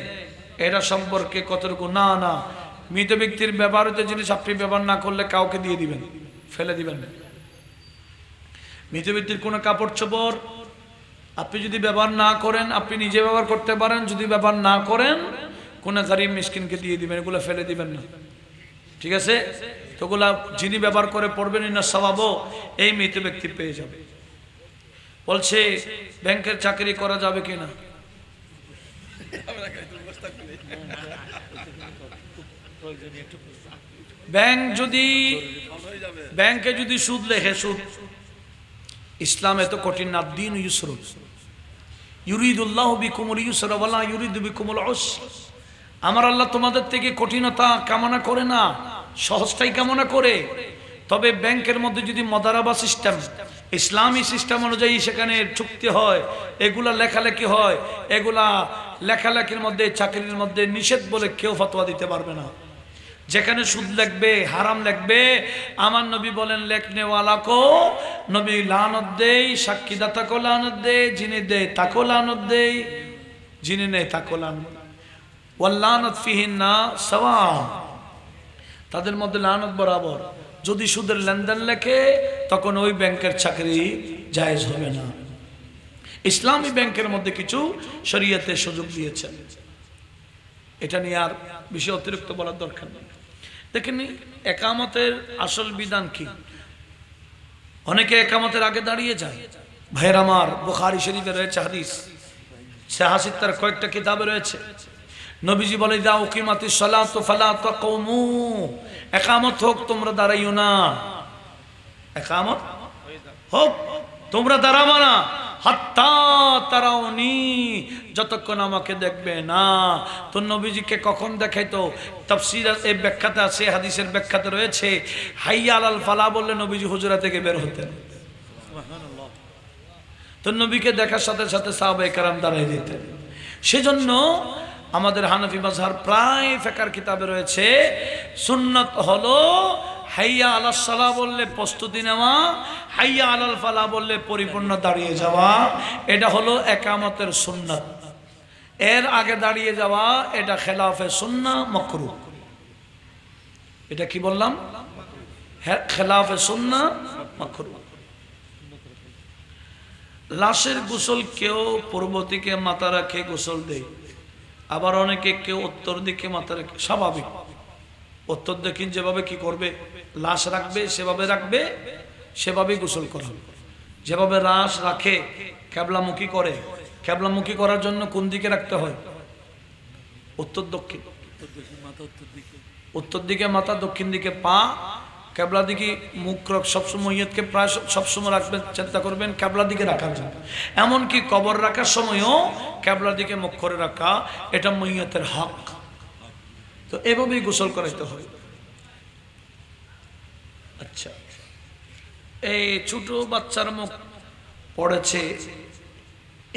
S1: এটা সম্পর্কে কতটুকু? না না, মৃত ব্যক্তির ব্যবহৃত জিনিস আপনি ব্যবহার না করলে কাউকে দিয়ে দিবেন, ফেলে দিবেন না। মৃত ব্যক্তির কোনো কাপড় চোপড় আপনি যদি ব্যবহার না করেন, আপনি নিজে ব্যবহার করতে পারেন, যদি ব্যবহার না করেন কোন গরিব মিসকিনকে দিয়ে দিবেন, এগুলো ফেলে দিবেন না। ঠিক আছে? তো ওগুলা যিনি ব্যবহার করে পড়বেন না সওয়াবও এই মৃত ব্যক্তি পেয়ে যাবে। বলছে ব্যাংকের চাকরি করা যাবে কিনা? ব্যাংকে যদি সুদ লেখে, সুদ ইসলাম এত কঠিন না। দ্বীন ইউসরুন ইউরিদুল্লাহু বিকুমুল ইউসরা ওয়া লা ইউরিদু বিকুমুল উসর। আমার আল্লাহ তোমাদের থেকে কঠিনতা কামনা করে না, সহজটাই কামনা করে। তবে ব্যাংকের মধ্যে যদি মদারাবা সিস্টেম, ইসলামী সিস্টেম অনুযায়ী সেখানে চুক্তি হয়, এগুলা লেখালেখি হয়, এগুলা লেখালেখির মধ্যে চাকরির মধ্যে নিষেধ বলে কেউ ফতোয়া দিতে পারবে না। যেখানে সুদ লিখবে, হারাম লিখবে, আমার নবী বলেন লেখনেওয়ালাকো নবী লানত দেই, সাক্ষীদাতাকে লানত দেয়, যিনি দেয় তাকে লানত দেয়, যিনি নেয় তাকে লানত। ওয়াল্লানাত ফিহিন্না সাওয়া, তাদের মধ্যে লানত বরাবর। যদি সুদের লেনদেন লেখে তখন ওই ব্যাংকের চাকরি জায়েজ হবে না। ইসলামী ব্যাংকের মধ্যে কিছু শরীয়তে সুযোগ দিয়েছেন, এটা নিয়ে আর বিষয় অতিরিক্ত বলার দরকার নেই। দেখেন একামতের আসল বিধান কি? অনেকে একামতের আগে দাঁড়িয়ে যায়। ভাইয়ের আমার, বুখারী শরীফে রয়েছে হাদিস, সাহাসিত তার কয়েকটা কিতাবে রয়েছে। নবীজি বলে ইযা উকিমাতিস সালাতু ফালা তাকুমু, একামত হোক তোমরা দাঁড়াইও না, একামত হোক তোমরা দাঁড়াবো না, হাত্তা তারাউনি, যতক্ষণ আমাকে দেখবে না। তো নবীজিকে কখন দেখাইতো? তাফসীর এই ব্যাখ্যাতে আছে, হাদিসের ব্যাখ্যাতে রয়েছে হাইয়া আলাল ফালাহ বললে নবীজি হুজরা থেকে বের হতেন। তো নবীকে দেখার সাথে সাথে সাহাবায়ে কেরাম দাঁড়িয়ে যেতেন। সেজন্য আমাদের হানাফি মাযহাব প্রায় ফিকহের কিতাবে রয়েছে সুন্নাত হলো হাইয়া আলাস সালাহ বললে প্রস্তুতি নেওয়া, হাইয়া আলাল ফালাহ বললে পরিপূর্ণ দাঁড়িয়ে যাওয়া। এটা হলো একামতের সুন্নাত। এর আগে দাঁড়িয়ে যাওয়া এটা খেলাফে সুন্নাহ মাকরুহ। এটা কি বললাম? খেলাফে সুন্নাহ মাকরুহ। লাশের গোসল কেউ পূর্ব দিকে মাথা রাখে গোসল দেয়, আবার অনেকে কেউ উত্তর দিকে মাথা রাখে। স্বাভাবিক, উত্তর দক্ষিণ যেভাবে কি করবে, লাশ রাখবে সেভাবে রাখবে, সেভাবেই গোসল করা হবে। যেভাবে লাশ রাখে ক্যাবলামুখী করে, ক্যাবলামুখী করার জন্য কোন দিকে রাখতে হয়? উত্তর দক্ষিণ। উত্তর দিকে মাথা, দক্ষিণ দিকে পা, ক্যাবলা দিকে মুখ। সবসময় ইয়তকে প্রায় সবসময় রাখবেন, চিন্তা করবেন ক্যাবলা দিকে রাখার জন্য। এমনকি কবর রাখার সময়ও ক্যাবলা দিকে মুখ করে রাখা, এটা মইয়তের হক। তো এভাবেই গোসল করাইতে হয়। আচ্ছা, এই ছোট বাচ্চার মুখ পড়েছে,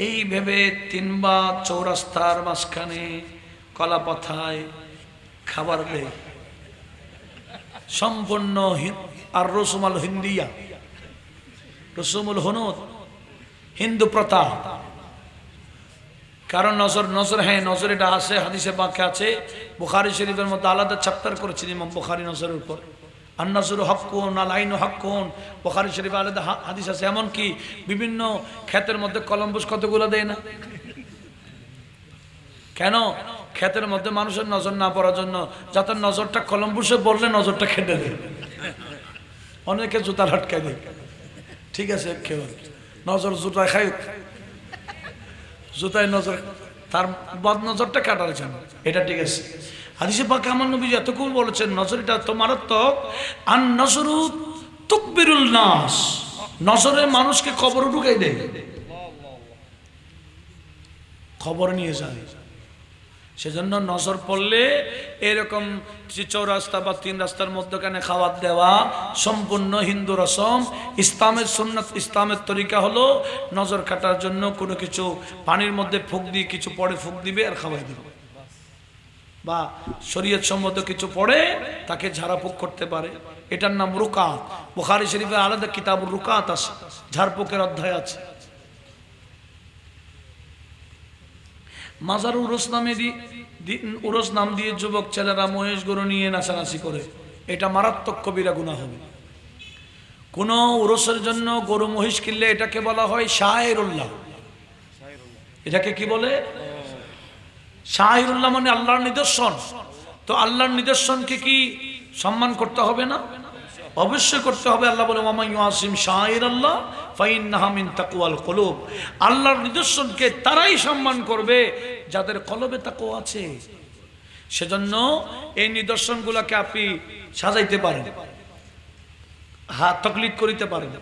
S1: এই ভেবে 3 বার চৌরাস্তার মাঝখানে কলা পাতায় খাবার দেয়, সম্পূর্ণ আর রসুমাল হিন্দিয়া, রসুমুল হনুদ, হিন্দু প্রথা। কারণ নজর নজর, হ্যাঁ নজর এটা আছে, হাদিসে বাক্যে আছে। বুখারী শরীফের মধ্যে আলাদা চ্যাপ্টার করেছেন ইমাম বুখারী নজরের উপর। আর নজরু হক্কুন আল আইনু হক্কুন, বুখারী শরীফে আলাদা হাদিস আছে। এমনকি বিভিন্ন ক্ষেতের মধ্যে কলম্বুস কতগুলো দেয় না কেন? ক্ষেতের মধ্যে মানুষের নজর না পড়ার জন্য, যাতে নজরটা কলম্বুসে বললে নজরটা খেটে দেয়। অনেকে জুতা লটকায় দেয়, ঠিক আছে, কেউ নজর জুতায় খাই, জুতায় নজর, তার বদ নজরটা কাটার জন্য, এটা ঠিক আছে। হাদিসে পাকে আমার নবী এতক্ষণ বলেছেন নজর এটা তো মারাত্মক। আর নজরু তুকবিরুল নাস, নজরে মানুষকে কবরে ঢুকাই দেয়, খবর নিয়ে যায়। সেজন্য নজর পড়লে এরকম চৌরাস্তা বা 3 রাস্তার মধ্যখানে খাবার দেওয়া সম্পূর্ণ হিন্দু রসম। ইসলামের সুন্নাত, ইসলামের তরিকা হলো নজর কাটার জন্য কোনো কিছু পানির মধ্যে ফুঁক দিয়ে কিছু পড়ে ফুঁক দিবে আর খাওয়াই দিবে, বা শরীয়ত সম্মত কিছু পড়ে তাকে ঝাড়াফুঁক করতে পারে, এটার নাম রুকাত। বুখারী শরীফে আলাদা কিতাবুর রুকাত আছে, ঝাড়ফুঁকের অধ্যায় আছে। মাজার উরস নামে উরস নাম দিয়ে যুবক ছেলেরা মহেশ গরু নিয়ে নাচানাচি করে, এটা মারাত্মক কবিরা গুনাহ হবে। কোন উরসের জন্য গরু মহিষ কিনলে এটাকে বলা হয় শায়রুল্লাহ। এটাকে কি বলে? শায়রুল্লাহ, মানে আল্লাহর নিদর্শন। তো আল্লাহর নিদর্শনকে কি সম্মান করতে হবে না? অবশ্যই করতে হবে। আল্লাহ বলে ওয়া মান ইউআসিম শায়রাল্লাহ ফাইন্নাহা মিন তাকওয়াল কুলুব। আল্লাহর নিদর্শনকে তারাই সম্মান করবে যাদের কলবে তাকওয়া আছে। সেজন্য এই নিদর্শনগুলোকে আপনি সাজাইতে পারেন, হাত তকলিদ করিতে পারেন,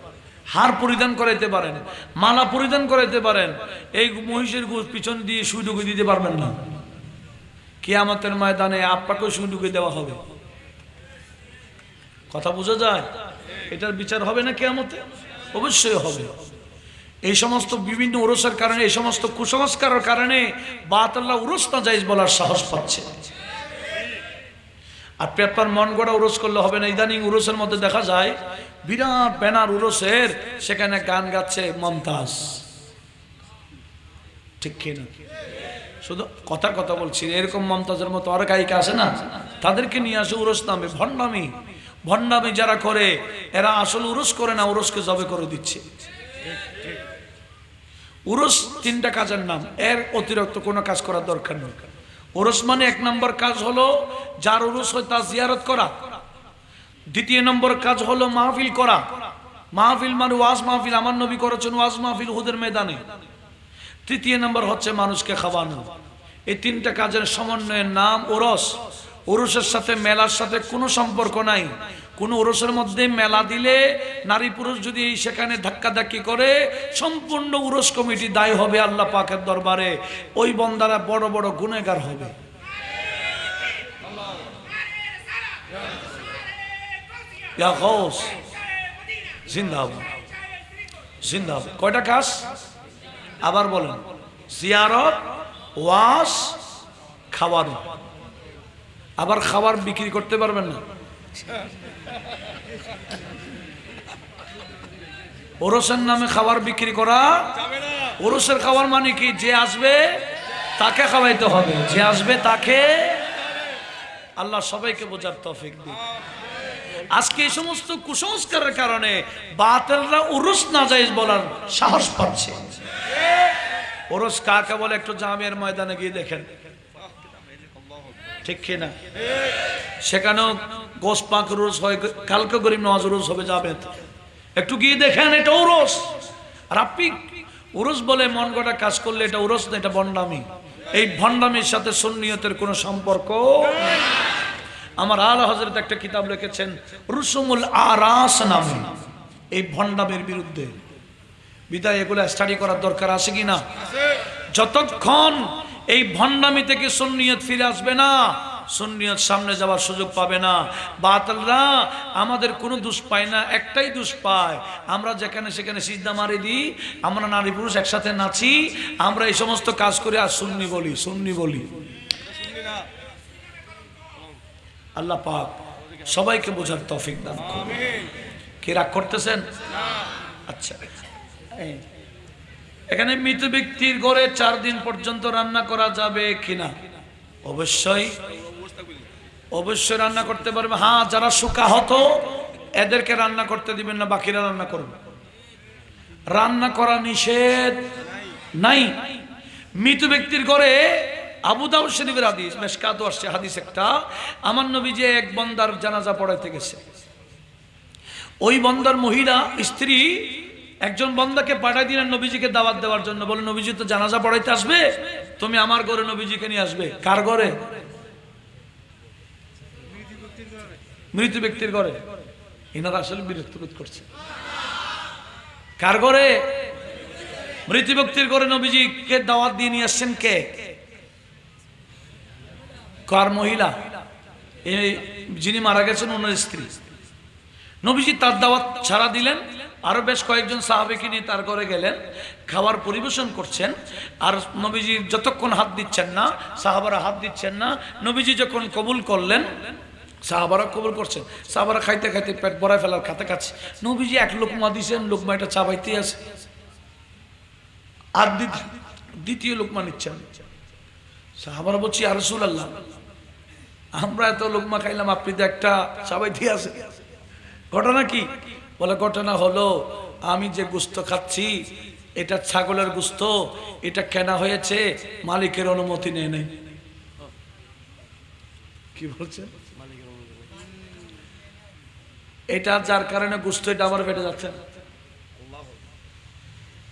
S1: হার পরিধান করাইতে পারেন, মালা পরিধান করাইতে পারেন। এই মহিষের গোশ পিছন দিয়ে সুই ঢুকিয়ে দিতে পারবেন না। কিয়ামতের ময়দানে আপনাকেও সুই ঢুকিয়ে দেওয়া হবে। কথা বোঝা যায়? এটার বিচার হবে না কিয়ামতে? অবশ্যই হবে। এই সমস্ত বিভিন্ন উরসের কারণে, এই সমস্ত কুসংস্কারের কারণে বাতাল্লাহ উরস না জায়েজ বলার সাহস পাচ্ছে। আপনি আপনার মন গড়া উরস করলে হবে না। ইদানিং উরসের মধ্যে দেখা যায় বিরাট ব্যানার উরসের, সেখানে গান গাচ্ছে মমতাজ, ঠিক কিনা? শুধু কথার কথা বলছি, এরকম মমতাজের মতো আর গায়িকা আছে না, তাদেরকে নিয়ে আসে উরস নামে। ভণ্ডামি, ভণ্ডামি যারা করে এরা আসলে উরস করে না, উরসকে জবে করে দিচ্ছে। উরস 3টা কাজের নাম, এর অতিরিক্ত কোনো কাজ করার দরকার নেই। উরস মানে 1 নম্বর কাজ হলো যার উরস হয় তার জিয়ারত করা। 2 নম্বর কাজ হলো মাহফিল করা। মাহফিল মানে ওয়াজ মাহফিল, আমার নবী করেছেন ওয়াজ মাহফিল উহুদের ময়দানে। 3 নম্বর হচ্ছে মানুষকে খাওয়ানো। এই 3টা কাজের সমন্বয়ের নাম উরস। উরসের সাথে মেলার সাথে কোনো সম্পর্ক নাই। কোন উরসের মধ্যে মেলা দিলে নারী পুরুষ যদি সেখানে ধাক্কাধাক্কি করে, সম্পূর্ণ উরস কমিটি দায়ী হবে আল্লাহ পাকের দরবারে। ওই বন্দারা বড় বড় গুনেহগার হবে। ইয়া গাউস জিন্দাবাদ, জিন্দাবাদ। কয়টা কাজ আবার বলেন? জিয়ারত, ওয়াজ, খাওয়ানো। আবার খাবার বিক্রি করতে পারবেন না। ওরসের নামে খাবার বিক্রি করা, ওরসের খাবার মানে কি? যে আসবে তাকে খাওয়াইতে হবে, যে আসবে তাকে। আল্লাহ সবাইকে বোঝার তৌফিক দিন। আজকে এই সমস্ত কুসংস্কারের কারণে বাতিলরা উরুস নাজায়েজ বলার সাহস পাচ্ছে। উরুস কাকে বলে একটু জামিয়ার ময়দানে গিয়ে দেখেন, ঠিক কি না? সেখানেও গোশত পাক উরুস হয়, কালকে গরিব নওয়াজ উরুস হবে, যাবেন একটু গিয়ে দেখেন, এটা উরুস। আর আপনি উরুস বলে মন গড়া কাজ করলে এটা উরুস না, এটা ভণ্ডামি। এই ভণ্ডামির সাথে সুন্নিয়তের কোনো সম্পর্ক নেই। আমার আলা হযরত একটা কিতাব লিখেছেন রুসুমুল আরাস নামে, এই ভণ্ডামির বিরুদ্ধে। বিদায় এগুলো স্টাডি করার দরকার আছে কি না? যতক্ষণ এই ভণ্ডামি থেকে সুন্নিয়ত ফিরে আসবে না, সুন্নিয়ত সামনে যাওয়ার সুযোগ পাবে না। বাতিলরা আমাদের কোনো দোষ পায় না, একটাই দোষ পায়, আমরা যেখানে সেখানে সিজদা মারি দিই, আমরা নারী পুরুষ একসাথে নাচি, আমরা এই সমস্ত কাজ করে আর সুন্নি বলি, সুন্নি বলি। আল্লাহ পাক সবাইকে বোঝার তৌফিক দান করুন। কি রাগ করতেছেন? আচ্ছা, এখানে মৃত ব্যক্তির ঘরে 4 দিন পর্যন্ত রান্না করা যাবে কিনা? অবশ্যই অবশ্যই রান্না করতে পারবে। হ্যাঁ, যারা শুকাহত এদেরকে রান্না করতে দিবেন না, বাকিরা রান্না করবে। রান্না করা নিষেধ নাই। মৃত ব্যক্তির ঘরে আবু দাউদ শরীফের হাদিস, মিশকাত আসছে হাদিস একটা, আমার নবী যে এক বান্দার জানাজা পড়াইতে গেছে, ওই বান্দার মহিলা স্ত্রী একজন বান্দাকে পাঠাই দিলেন নবীজিকে দাওয়াত দেওয়ার জন্য। বলে, নবীজি তো জানাজা পড়াইতে আসবে, তুমি আমার ঘরে নবীজিকে নিয়ে আসবে। কার ঘরে? মৃত ব্যক্তির ঘরে। এনারা আসলে বিরক্ত বোধ করছে। কার ঘরে? মৃত ব্যক্তির ঘরে নবীজিকে দাওয়াত দিয়ে নিয়ে আসছেন কে? কার মহিলা? এই যিনি মারা গেছেন ওনার স্ত্রী। নবীজি তার দাওয়াত ছাড়া দিলেন, আরো বেশ কয়েকজন সাহাবীকে নিয়ে তার ঘরে গেলেন, খাবার পরিবেশন করছেন। আর নবীজি যতক্ষণ হাত দিচ্ছেন না, সাহাবারা হাত দিচ্ছেন না, নবীজি যখন কবুল করলেন, সাহাবারা কবুল করছেন। সাহাবারা খাইতে খাইতে পেট ভরায় ফেলার খাতে খাচ্ছে। নবীজি এক লোকমা দিয়েছেন, লোকমা এটা চাবাইতে আছে, আর দ্বিতীয় লোকমা নিচ্ছেন। সাহাবারা বলছি, ইয়া রাসূলুল্লাহ, আমরা এত লোকমা খাইলাম, আপনি তো একটা চাবাইতে আছে, ঘটনা কি? বলে, ঘটনা হলো আমি যে গোশত খাচ্ছি এটা ছাগলের গোশত, এটা কেনা হয়েছে, মালিকের অনুমতি নেই নাই। কি বলছেন? এটা যার কারণে গোশত এটা আমার পেটে যাচ্ছে না।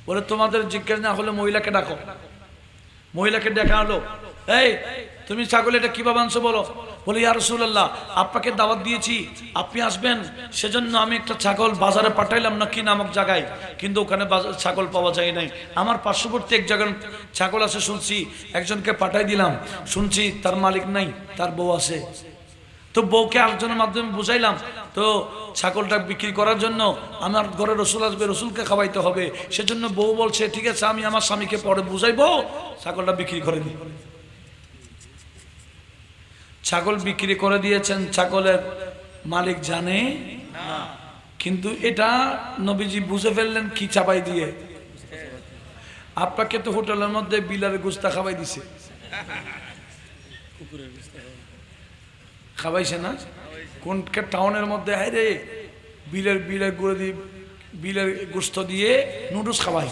S1: বলে, তোমাদের জিজ্ঞাসা না হলে মহিলাকে ডাকো। মহিলাকে দেখা হলো, এই তুমি ছাগল এটা কিভাবে আনছো বলো। বলে, ইয়া রাসূলুল্লাহ, আপনাকে দাওয়াত দিয়েছি, আপনি আসবেন, সেজন্য আমি একটা ছাগল বাজারে পাঠাইলাম নাকি নামক জায়গায়, কিন্তু ওখানে ছাগল পাওয়া যায় নাই। আমার পার্শ্ববর্তী এক জায়গায় ছাগল আছে শুনছি, একজনকে পাঠাই দিলাম, শুনছি তার মালিক নাই, তার বউ আছে। তো বউকে আলোচনার মাধ্যমে বুঝাইলাম, তো ছাগলটা বিক্রি করার জন্য আমার ঘরে রসুল আসবে, রসুলকে খাওয়াইতে হবে, সেজন্য বউ বলছে ঠিক আছে, আমি আমার স্বামীকে পরে বুঝাইবো, ছাগলটা বিক্রি করে দিই। ছাগল বিক্রি করে দিয়েছেন, ছাগলের মালিক জানে না, কিন্তু এটা নবীজি বুঝে ফেললেন কি চাপাই দিয়ে। আপনাকে তো হোটেলের মধ্যে বিলার গুস্তা খাওয়াই দিছে, খাওয়াইছে না? কোন টাউনের মধ্যে রে বিলের গুঁড়ো দিয়ে, বিলের গোস্ত দিয়ে নুডলস খাওয়াই।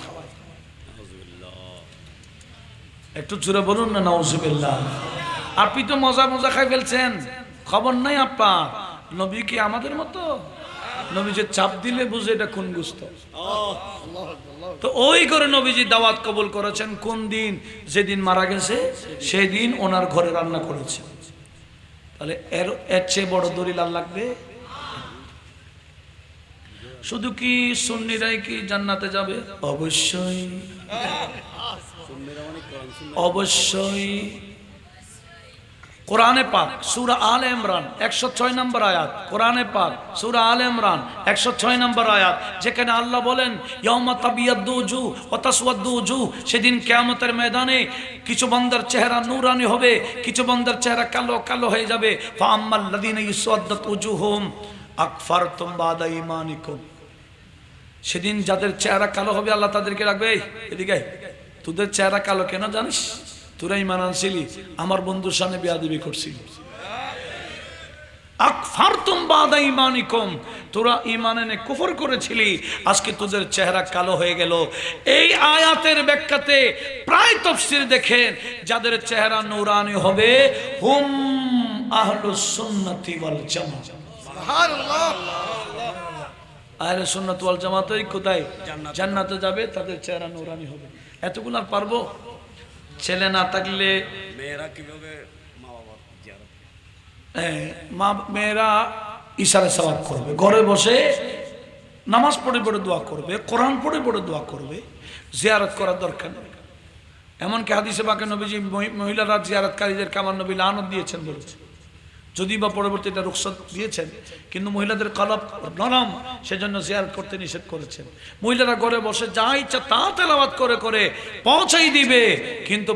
S1: একটু জোরে বলুন না নাউজুবিল্লাহ। আপনি তো মজা মজা খাই ফেলছেন, খবর নাই আপনার। নবী কি আমাদের মতো? নবীজি চাপ দিলে বুঝে এটা কোন গোস্ত। তো ওই করে নবীজি দাওয়াত কবুল করেছেন কোন দিন? যেদিন মারা গেছে সেই দিন ওনার ঘরে রান্না করেছে। তাহলে এর চেয়ে বড় দলিল আর লাগবে? শুধু কি সুন্নিরাই কি জান্নাতে যাবে? অবশ্যই অবশ্যই। কোরআনে পাক সূরা আলে ইমরান 106 নম্বর আয়াত, কোরআনে পাক সূরা আলে ইমরান 106 নম্বর আয়াত, যেখানে আল্লাহ বলেন ইয়াউমা তাবিয়াদ্দু উজুহ ওয়া তাসওয়াদ্দু উজুহ, সেদিন কিয়ামতের ময়দানে কিছু বান্দার চেহারা নূরানি হবে, কিছু বান্দার চেহারা কালো কালো হয়ে যাবে। ফা আম্মাল্লাযীনা ইউসওয়াদ্দাত উজুহুম আকফারতুম বাদা ঈমানিকুম, সেদিন যাদের চেহারা কালো হবে আল্লাহ তাদেরকে রাখবে, এদিকে তোদের চেহারা কালো কেন জানিস? তোরা ইমান আনছিলি, আমার বন্ধুর সামনে বেয়াদবি করছিলি। আকফারতুম বাদা ঈমানিকুম, তোরা ঈমান এনে কুফর করেছিলি, আজকে তোদের চেহারা কালো হয়ে গেল। এই আয়াতের ব্যাখ্যাতে প্রায় তাফসীর দেখেন, যাদের চেহারা নূরানি হবে হুম আহলুস সুন্নাতি ওয়াল জামাত। সুবহানাল্লাহ। আহলুস সুন্নাত ওয়াল জামাতই কোথায় জান্নাতে যাবে, তাদের চেহারা নূরানি হবে। এতগুলো আর পারবো? ছেলে না থাকলে
S3: মেয়েরা কিভাবে মা বাবার জিয়ারত?
S1: মা মেয়েরা ইশারা সওয়াব করবে, ঘরে বসে নামাজ পড়ে পড়ে দোয়া করবে, কোরআন পড়ে পড়ে দোয়া করবে, জিয়ারত করার দরকার নেই। এমনকি হাদিসে পাকে নবীজি মহিলারা জিয়ারতকারীদেরকে আমার নবী লানত দিয়েছেন বলেছে, যদি বা পরবর্তীতে রুখসত দিয়েছেন, কিন্তু মহিলাদের কলব নরম, সেজন্য জিয়ারত করতে নিষেধ করেছেন। মহিলারা ঘরে বসে যা ইচ্ছা তা তেলাওয়াত করে করে পৌঁছাই দিবে, কিন্তু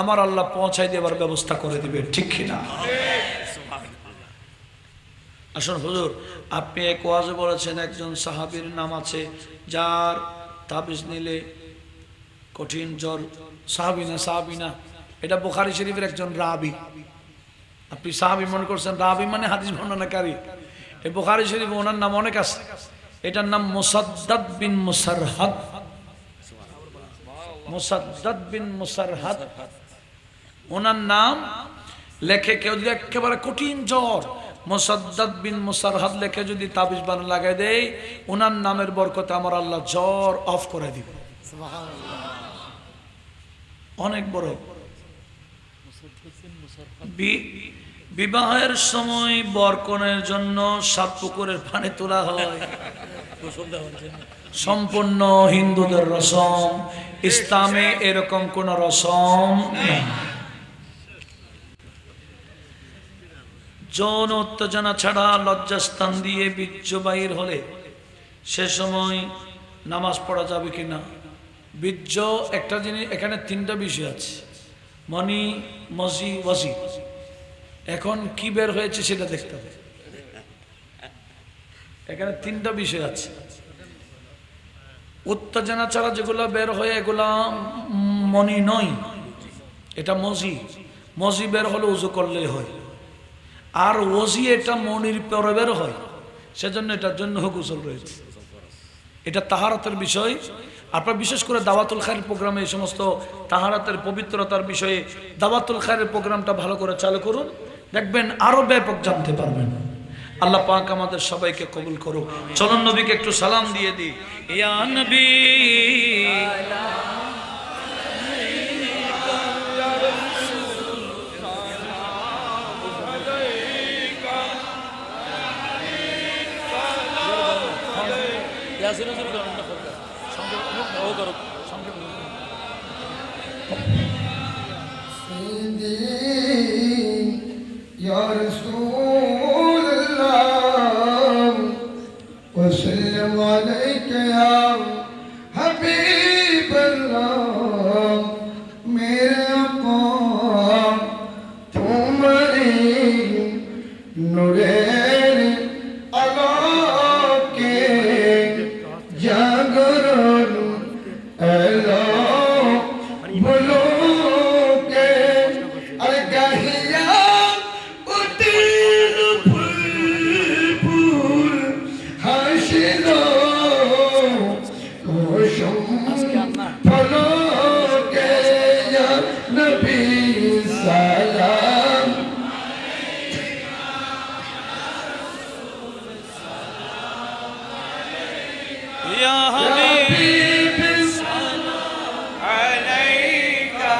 S1: আমার আল্লাহ পৌঁছাই দেওয়ার ব্যবস্থা করে দিবে, ঠিক কিনা? আসুন হুজুর, আপনি এক ওয়াজে বলেছেন একজন সাহাবীর নাম আছে যার তাবিজ নিলে কঠিন জ্বর। সাহাবী না, এটা বুখারী শরীফের একজন রাবি। আপনি সাহাবী মনে করছেন, রাবি মানে হাদিস বর্ণনাকারী। এই বুখারী শরীফে ওনার নাম অনেক আছে। এটার নাম মুসাদ্দাদ বিন মুসারহাদ। মুসাদ্দাদ বিন মুসারহাদ ওনার নাম। লেখে কেউ যদি একেবারে কঠিন জ্বর, মুসাদ্দাদ বিন মুসারহাদ লেখে যদি তাবিজ বানা লাগাই দেয়, ওনার নামের বরকতে আমার আল্লাহ জ্বর অফ করে দিবে। অনেক বড়। বিবাহের সময় বরকনের জন্য 7 পুকুরের পানি তোলা হয়, সম্পূর্ণ হিন্দুদের রসম। ইসলামে এরকম কোন রসম নেই। যৌন উত্তেজনা ছাড়া লজ্জাস্থান দিয়ে বীর্য বাহির হলে সে সময় নামাজ পড়া যাবে কিনা? বীর্য একটা জিনিস, এখানে 3টা বিষয় আছে, মনি, মজি, ওয়াজি। এখন কি বের হয়েছে সেটা দেখতে হবে। এখানে 3টা বিষয় আছে। উত্তেজনা ছাড়া যেগুলো বের হয় এগুলা মনি নয়, এটা মজি। মজি বের হলে উজু করলেই হয়। আর ওজি এটা মনির পরে বের হয়, সেজন্য এটার জন্য গোসল রয়েছে। এটা তাহারাতের বিষয়। আপনার বিশেষ করে দাওয়াতুল খায়ের প্রোগ্রামে এই সমস্ত তাহারাতের পবিত্রতার বিষয়ে দাওয়াতুল খায়ের প্রোগ্রামটা ভালো করে চালু করুন, দেখবেন আরো ব্যাপক জানতে পারবেন। আল্লাহ পাক আমাদের সবাইকে কবুল করুক। চলুন নবীকে একটু সালাম দিয়ে দিই। ইয়া নবী
S5: يا رسول الله وسلم عليك يا حبيب الله मेरे आका तुम्हारे नूरेर आलोके जागरण एलो बोलो के अरे गाहिया उतीर फूल हाशिरो कोशम फलो के या नबी सलाम
S1: ইয়া
S5: हबीब
S1: আলাইকা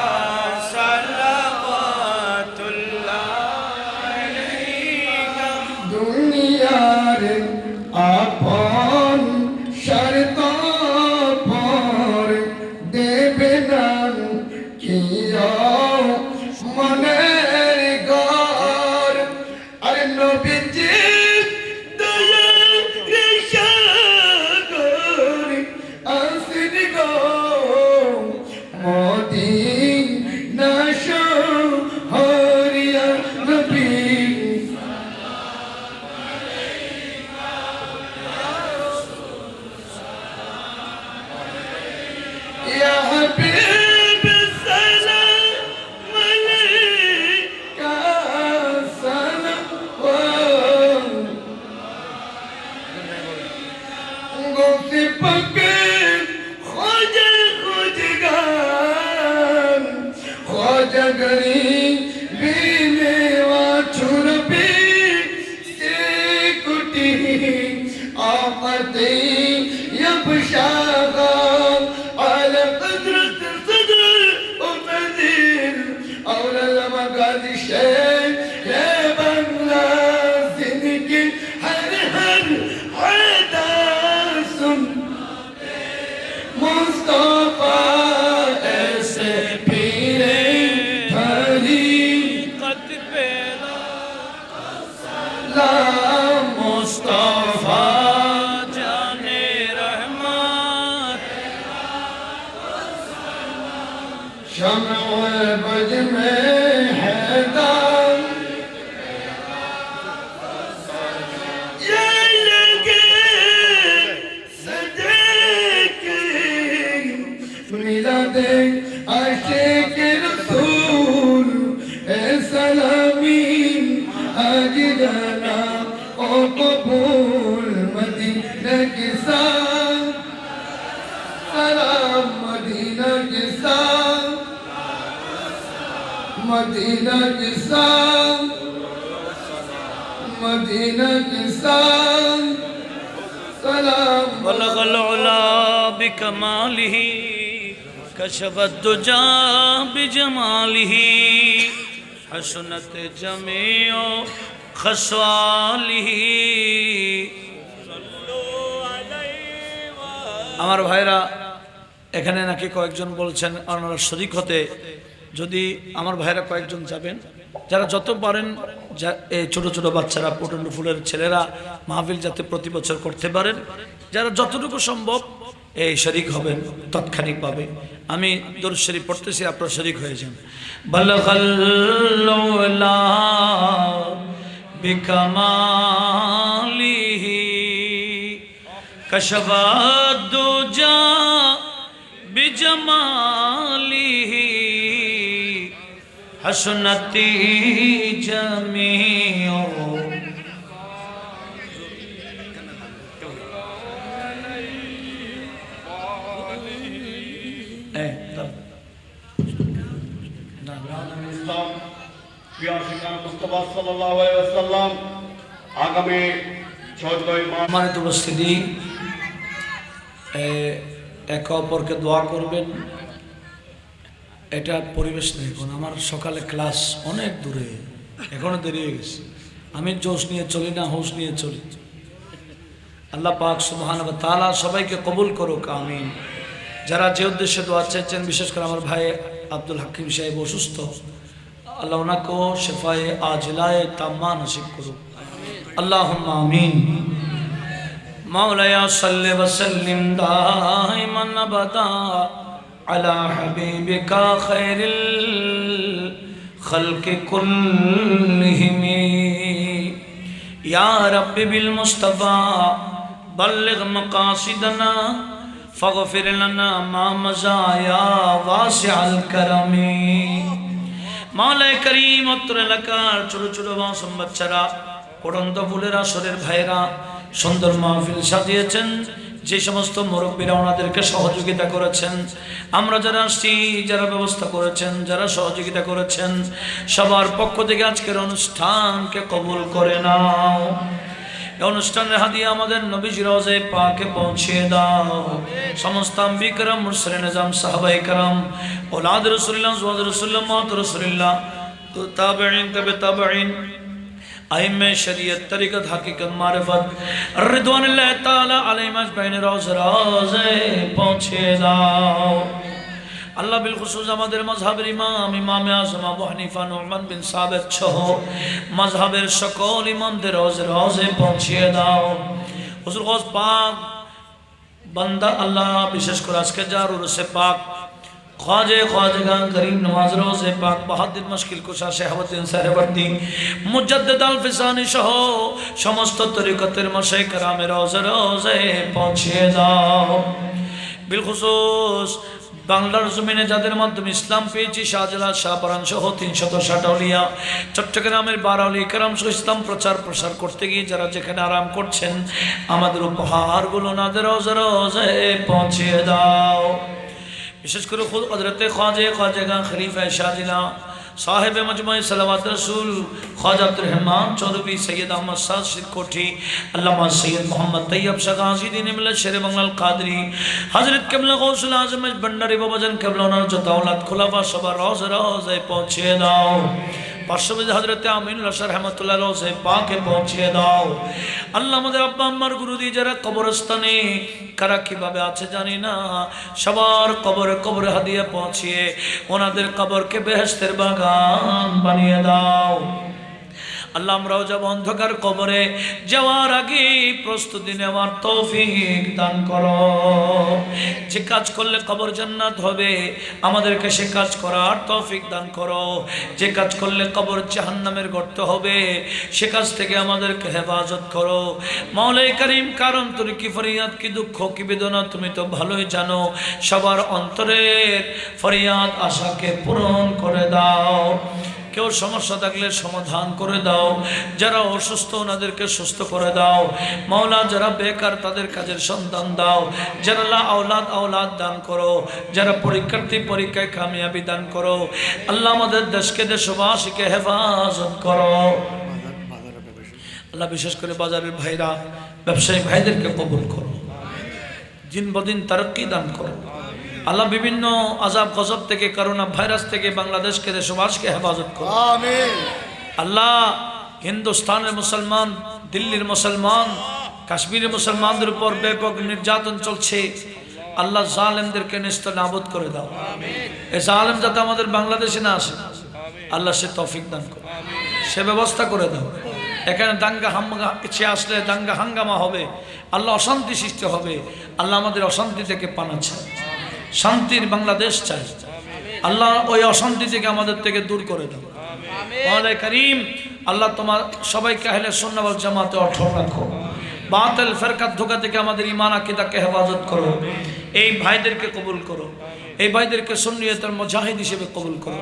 S1: সালাওয়াতুল্লাহ আলাইকা।
S5: দুনিয়ার আপন শর্ত পর দেবে না কিয়া মনের গর আরে নবীজি দয়ার সাগর আসির গো মদিনা শহরিয়া নবী يا حبيب السلام شغال على قدرة الصدر ومدير أولى لما قال الشيء يا بنا سنك هر هر حدث مصطفى ऐसे पीरे हरी ला मुस्तफा
S1: जाने रहमत
S5: शम्अ बज में हैदर ये लगे सजक मिलादे आशिक रसूल ए सलामी आज जाना ओ कबूल मदीना के साथ सलाम मदीना के साथ मदीना के साथ मदीना के साथ सलाम
S1: बलग العلا بكماله كشف الدجى بجماله حسنت جميع خصاله আমার ভাইরা এখানে নাকি কয়েকজন বলছেন আপনারা শরীক হতে যদি আমার ভাইরা কয়েকজন যাবেন যারা যত পারেন এই ছোট ছোট বাচ্চারা পটন্ড ফুলের ছেলেরা মাহফিল যাতে প্রতি বছর করতে পারেন যারা যতটুকু সম্ভব এই শরীক হবেন তৎক্ষণিক পাবে আমি দরুদ শরীফ পড়তেছি আপনারা শরীক হয়ে যান বালাগাল্লাউলা বিকামালিহি কশফাদুজা বিজমালিহি হাসনাতি জামিউ
S2: ইসলাম প্রিয় শিক্ষা মুস্তাফা সাল্লাল্লাহু আলাইহি ওয়াসাল্লাম আগামী 14 মার্চ
S1: সম্মানিত উপস্থিতি একে অপরকে দোয়া করবেন এটা পরিবেশ নেই এখন আমার সকালে ক্লাস অনেক দূরে এখনো দেরি হয়ে গেছে আমি জোশ নিয়ে চলি না হোশ নিয়ে চলি আল্লাহ পাক সুবহানাহু ওয়া তাআলা সবাইকে কবুল করুক আমিন যারা যে উদ্দেশ্যে দোয়া চাইছেন বিশেষ করে আমার ভাই আব্দুল হাকিম সাহেব অসুস্থ আল্লাহ ওনাকেও শেফায়ে আজিলায়ে তাম্মা নসিব করুক আল্লাহুম্মা আমিন মাওলায়া সাল্লি ওয়া সাল্লিম দাইমান আবাদা আলা হাবিবিকা খায়রিল খালকি কুল্লিহিম ইয়া রাব্বি বিল মুস্তাফা বাল্লিগ মাকাসিদানা ফাগফির লানা মা মাযায়া ওয়াসিআল কারামি মাওলায়ে করিম অত্র এলাকার ছোট ছোট মাসুম বাচ্চারা পড়ন্ত ফুলের আসরের ভাইরা সুন্দর মাহফিল সাজিয়েছেন যে সমস্ত মুরব্বীরা ওনাদেরকে সহযোগিতা করেছেন আমরা যারা আসছি যারা ব্যবস্থা করেছেন যারা সহযোগিতা করেছেন সবার পক্ষ থেকে আজকের অনুষ্ঠানকে কবুল করে নাও এই অনুষ্ঠানের হাদিয়া আমাদের নবীজি রওজে পাকে পৌঁছিয়ে দাও সমস্ত আম্বিয়া کرام মুরসালিন নিজাম সাহাবায়ে کرام اولاد রাসূলুল্লাহ ওয়াজ রাসূলুল্লাহ মাত রাসূলুল্লাহ তো তাবেঈন তবে তাবেঈন আইম্মে শরীয়ত তরিকত হাকিকত মারিফত রিদওয়ানুল্লাহ তাআলা আলাইহিম আজমাইন রওজে পৌঁছে দাও আল্লাহ বিল খুসুস আমাদের মাযহাবের ইমামে আযম আবু হানিফা নুমান বিন সাবিত সহ মাযহাবের সকল ইমামদের রওজে পৌঁছে দাও হুজুর গৌস পাক বান্দা আল্লাহ বিশেষ করে আজকে যার উরসে পাক ख्वाजेगान करीम नवाज रोज़े पाक बहादुर मुश्किल कुशा शहाबुद्दीन सहरवर्दी मुजद्दिद अल फिसानी सह समस्त तरिकतेर मशाइख करामेर रोज़े पहुँचिए दाओ बिलखुसूस বাংলার জমিনে যাদের মাধ্যমে ইসলাম পেয়েছি শাহজালাল শাহপরান সহ 360 আউলিয়া চট্টগ্রামের 12 আউলিয়া کرام সহ ইসলাম প্রসার করতে গিয়ে যারা যেখানে আরাম করছেন আমাদের উপহারগুলো নাদের রোজে পৌঁছিয়ে দাও বিশেষ করে খুদ হযরতে খাজেগান খলিফা শাহজিলা साहिब मजमुए सलावत रसूल ख्वाजा अब्दुर रहमान चौधरी सैयद अहमद सासिर कोठी अल्लामा सैयद मोहम्मद तैयब शगाजी दीन मिल्लत शेर बंगलाल कादरी हजरत किबला गौसुल आजम भंडारी बाबाजान किबला ओनार যত औलाद खुलाफा সবার রওজা রওজায় পৌঁছে দাও পার্শ্ববর্তী হযরত আমিন রশদ রহমাতুল্লাহ রওজায় পাকে পৌঁছে দাও আল্লাহ আমাদের আব্বা আম্মার গুরুদি যারা কবরস্থানে কারা কিভাবে আছে জানি না সবার কবরে কবরে হাদিয়া পৌঁছিয়ে ওনাদের কবরকে বেহেশতের বাগান বানিয়ে দাও আল্লাহ আমরাও যাব অন্ধকার কবরে যাওয়ার আগে প্রস্তুতি নেওয়ার তৌফিক দান করো যে কাজ করলে কবর জান্নাত হবে আমাদেরকে সে কাজ করার তৌফিক দান করো যে কাজ করলে কবর জাহান্নামের গর্ত হবে সে কাজ থেকে আমাদেরকে হেফাজত করো মাওলাই করিম কারণ তোর কি ফরিয়াদ কি দুঃখ কি বেদনা তুমি তো ভালোই জানো সবার অন্তরের ফরিয়াদ আশাকে পূরণ করে দাও কেউ সমস্যা থাকলে সমাধান করে দাও যারা অসুস্থ ওনাদেরকে সুস্থ করে দাও মাওলা যারা বেকার তাদের কাজের সন্ধান দাও যারা লা আওলাদ দান করো যারা পরীক্ষার্থী পরীক্ষায় কামিয়াবি দান করো আল্লাহ আমাদের দেশকে দেশবাসীকে হেফাজত করো আল্লাহ বিশেষ করে বাজারের ভাইরা ব্যবসায়ী ভাইদেরকে কবুল করো দিন বদিন তারক্কি দান করো আল্লাহ বিভিন্ন আযাব গজব থেকে করোনা ভাইরাস থেকে বাংলাদেশকে দেশবাসীকে হেফাজত করো
S5: আমিন
S1: আল্লাহ হিন্দুস্তানের মুসলমান দিল্লির মুসলমান কাশ্মীরের মুসলমানদের উপর ব্যাপক নির্যাতন চলছে আল্লাহ জালেমদেরকে নেস্তনাবুদ করে দাও এই জালেম যাতে আমাদের বাংলাদেশে না আসে আল্লাহ সে তৌফিক দান করো সে ব্যবস্থা করে দাও এখানে দাঙ্গা হাঙ্গামা পিছিয়ে আসলে দাঙ্গা হাঙ্গামা হবে আল্লাহ অশান্তি সৃষ্টি হবে আল্লাহ আমাদের অশান্তি থেকে পানা চায় শান্তির বাংলাদেশ চাই আল্লাহ ওই অশান্তি থেকে আমাদের থেকে দূর করে দাও মাওলাই করিম আল্লাহ তোমার সবাইকে আহলে সুন্নাত ওয়াল জামাতে অটল রাখো বাতিল ফিরকাত ধোঁকা থেকে আমাদের ঈমান আকীদাকে হেফাজত করো এই ভাইদেরকে কবুল করো এই ভাইদেরকে সুন্নিয়তের মুজাহিদ হিসেবে কবুল করো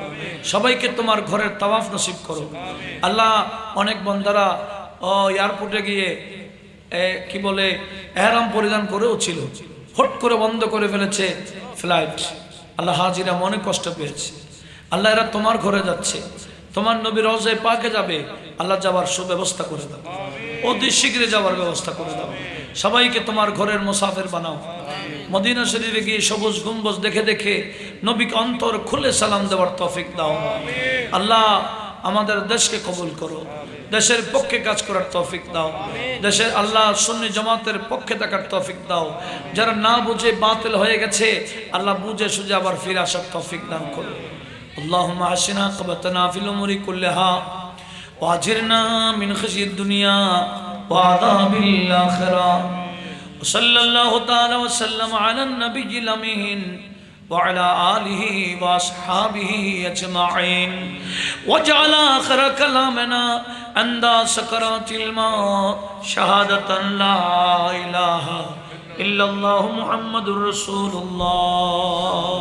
S1: সবাইকে তোমার ঘরের তাওয়াফ নসিব করো আল্লাহ অনেক বান্দারা এয়ারপোর্টে গিয়ে কি বলে ইহরাম পরিধান করেও ছিল হট করে বন্ধ করে ফেলেছে ফ্লাইট আল্লাহ হাজিরা মনে কষ্ট পেয়েছে আল্লাহ এরা তোমার ঘরে যাচ্ছে তোমার নবী রওজায়ে পাকে যাবে আল্লাহ যাওয়ার সুব্যবস্থা করে দাও অতি শীঘ্র যাওয়ার ব্যবস্থা করে দাও সবাইকে তোমার ঘরের মুসাফির বানাও মদিনা শরীফে গিয়ে সবুজ গম্বুজ দেখে দেখে নবীকে অন্তর খুলে সালাম দেওয়ার তৌফিক দাও আল্লাহ আমাদের দেশকে কবুল করো দেশের পক্ষে কাজ করার তৌফিক দাও দেশের আল্লাহ সুন্নি জামাতের পক্ষে থাকার তৌফিক দাও যারা না বুঝে বাতিল হয়ে গেছে আল্লাহ বুঝে সুঝে আবার ফিরে আসার তৌফিক দান করো اللهم احسنا عاقبتنا في الامور كلها واجرنا من خزي الدنيا وعذاب الاخره وصلى الله تعالى وسلم على النبي الامين وعلى آله وأصحابه أجمعين وجعل آخر كلامنا عند سكرات الموت شهادة لا إله إلا الله محمد رسول الله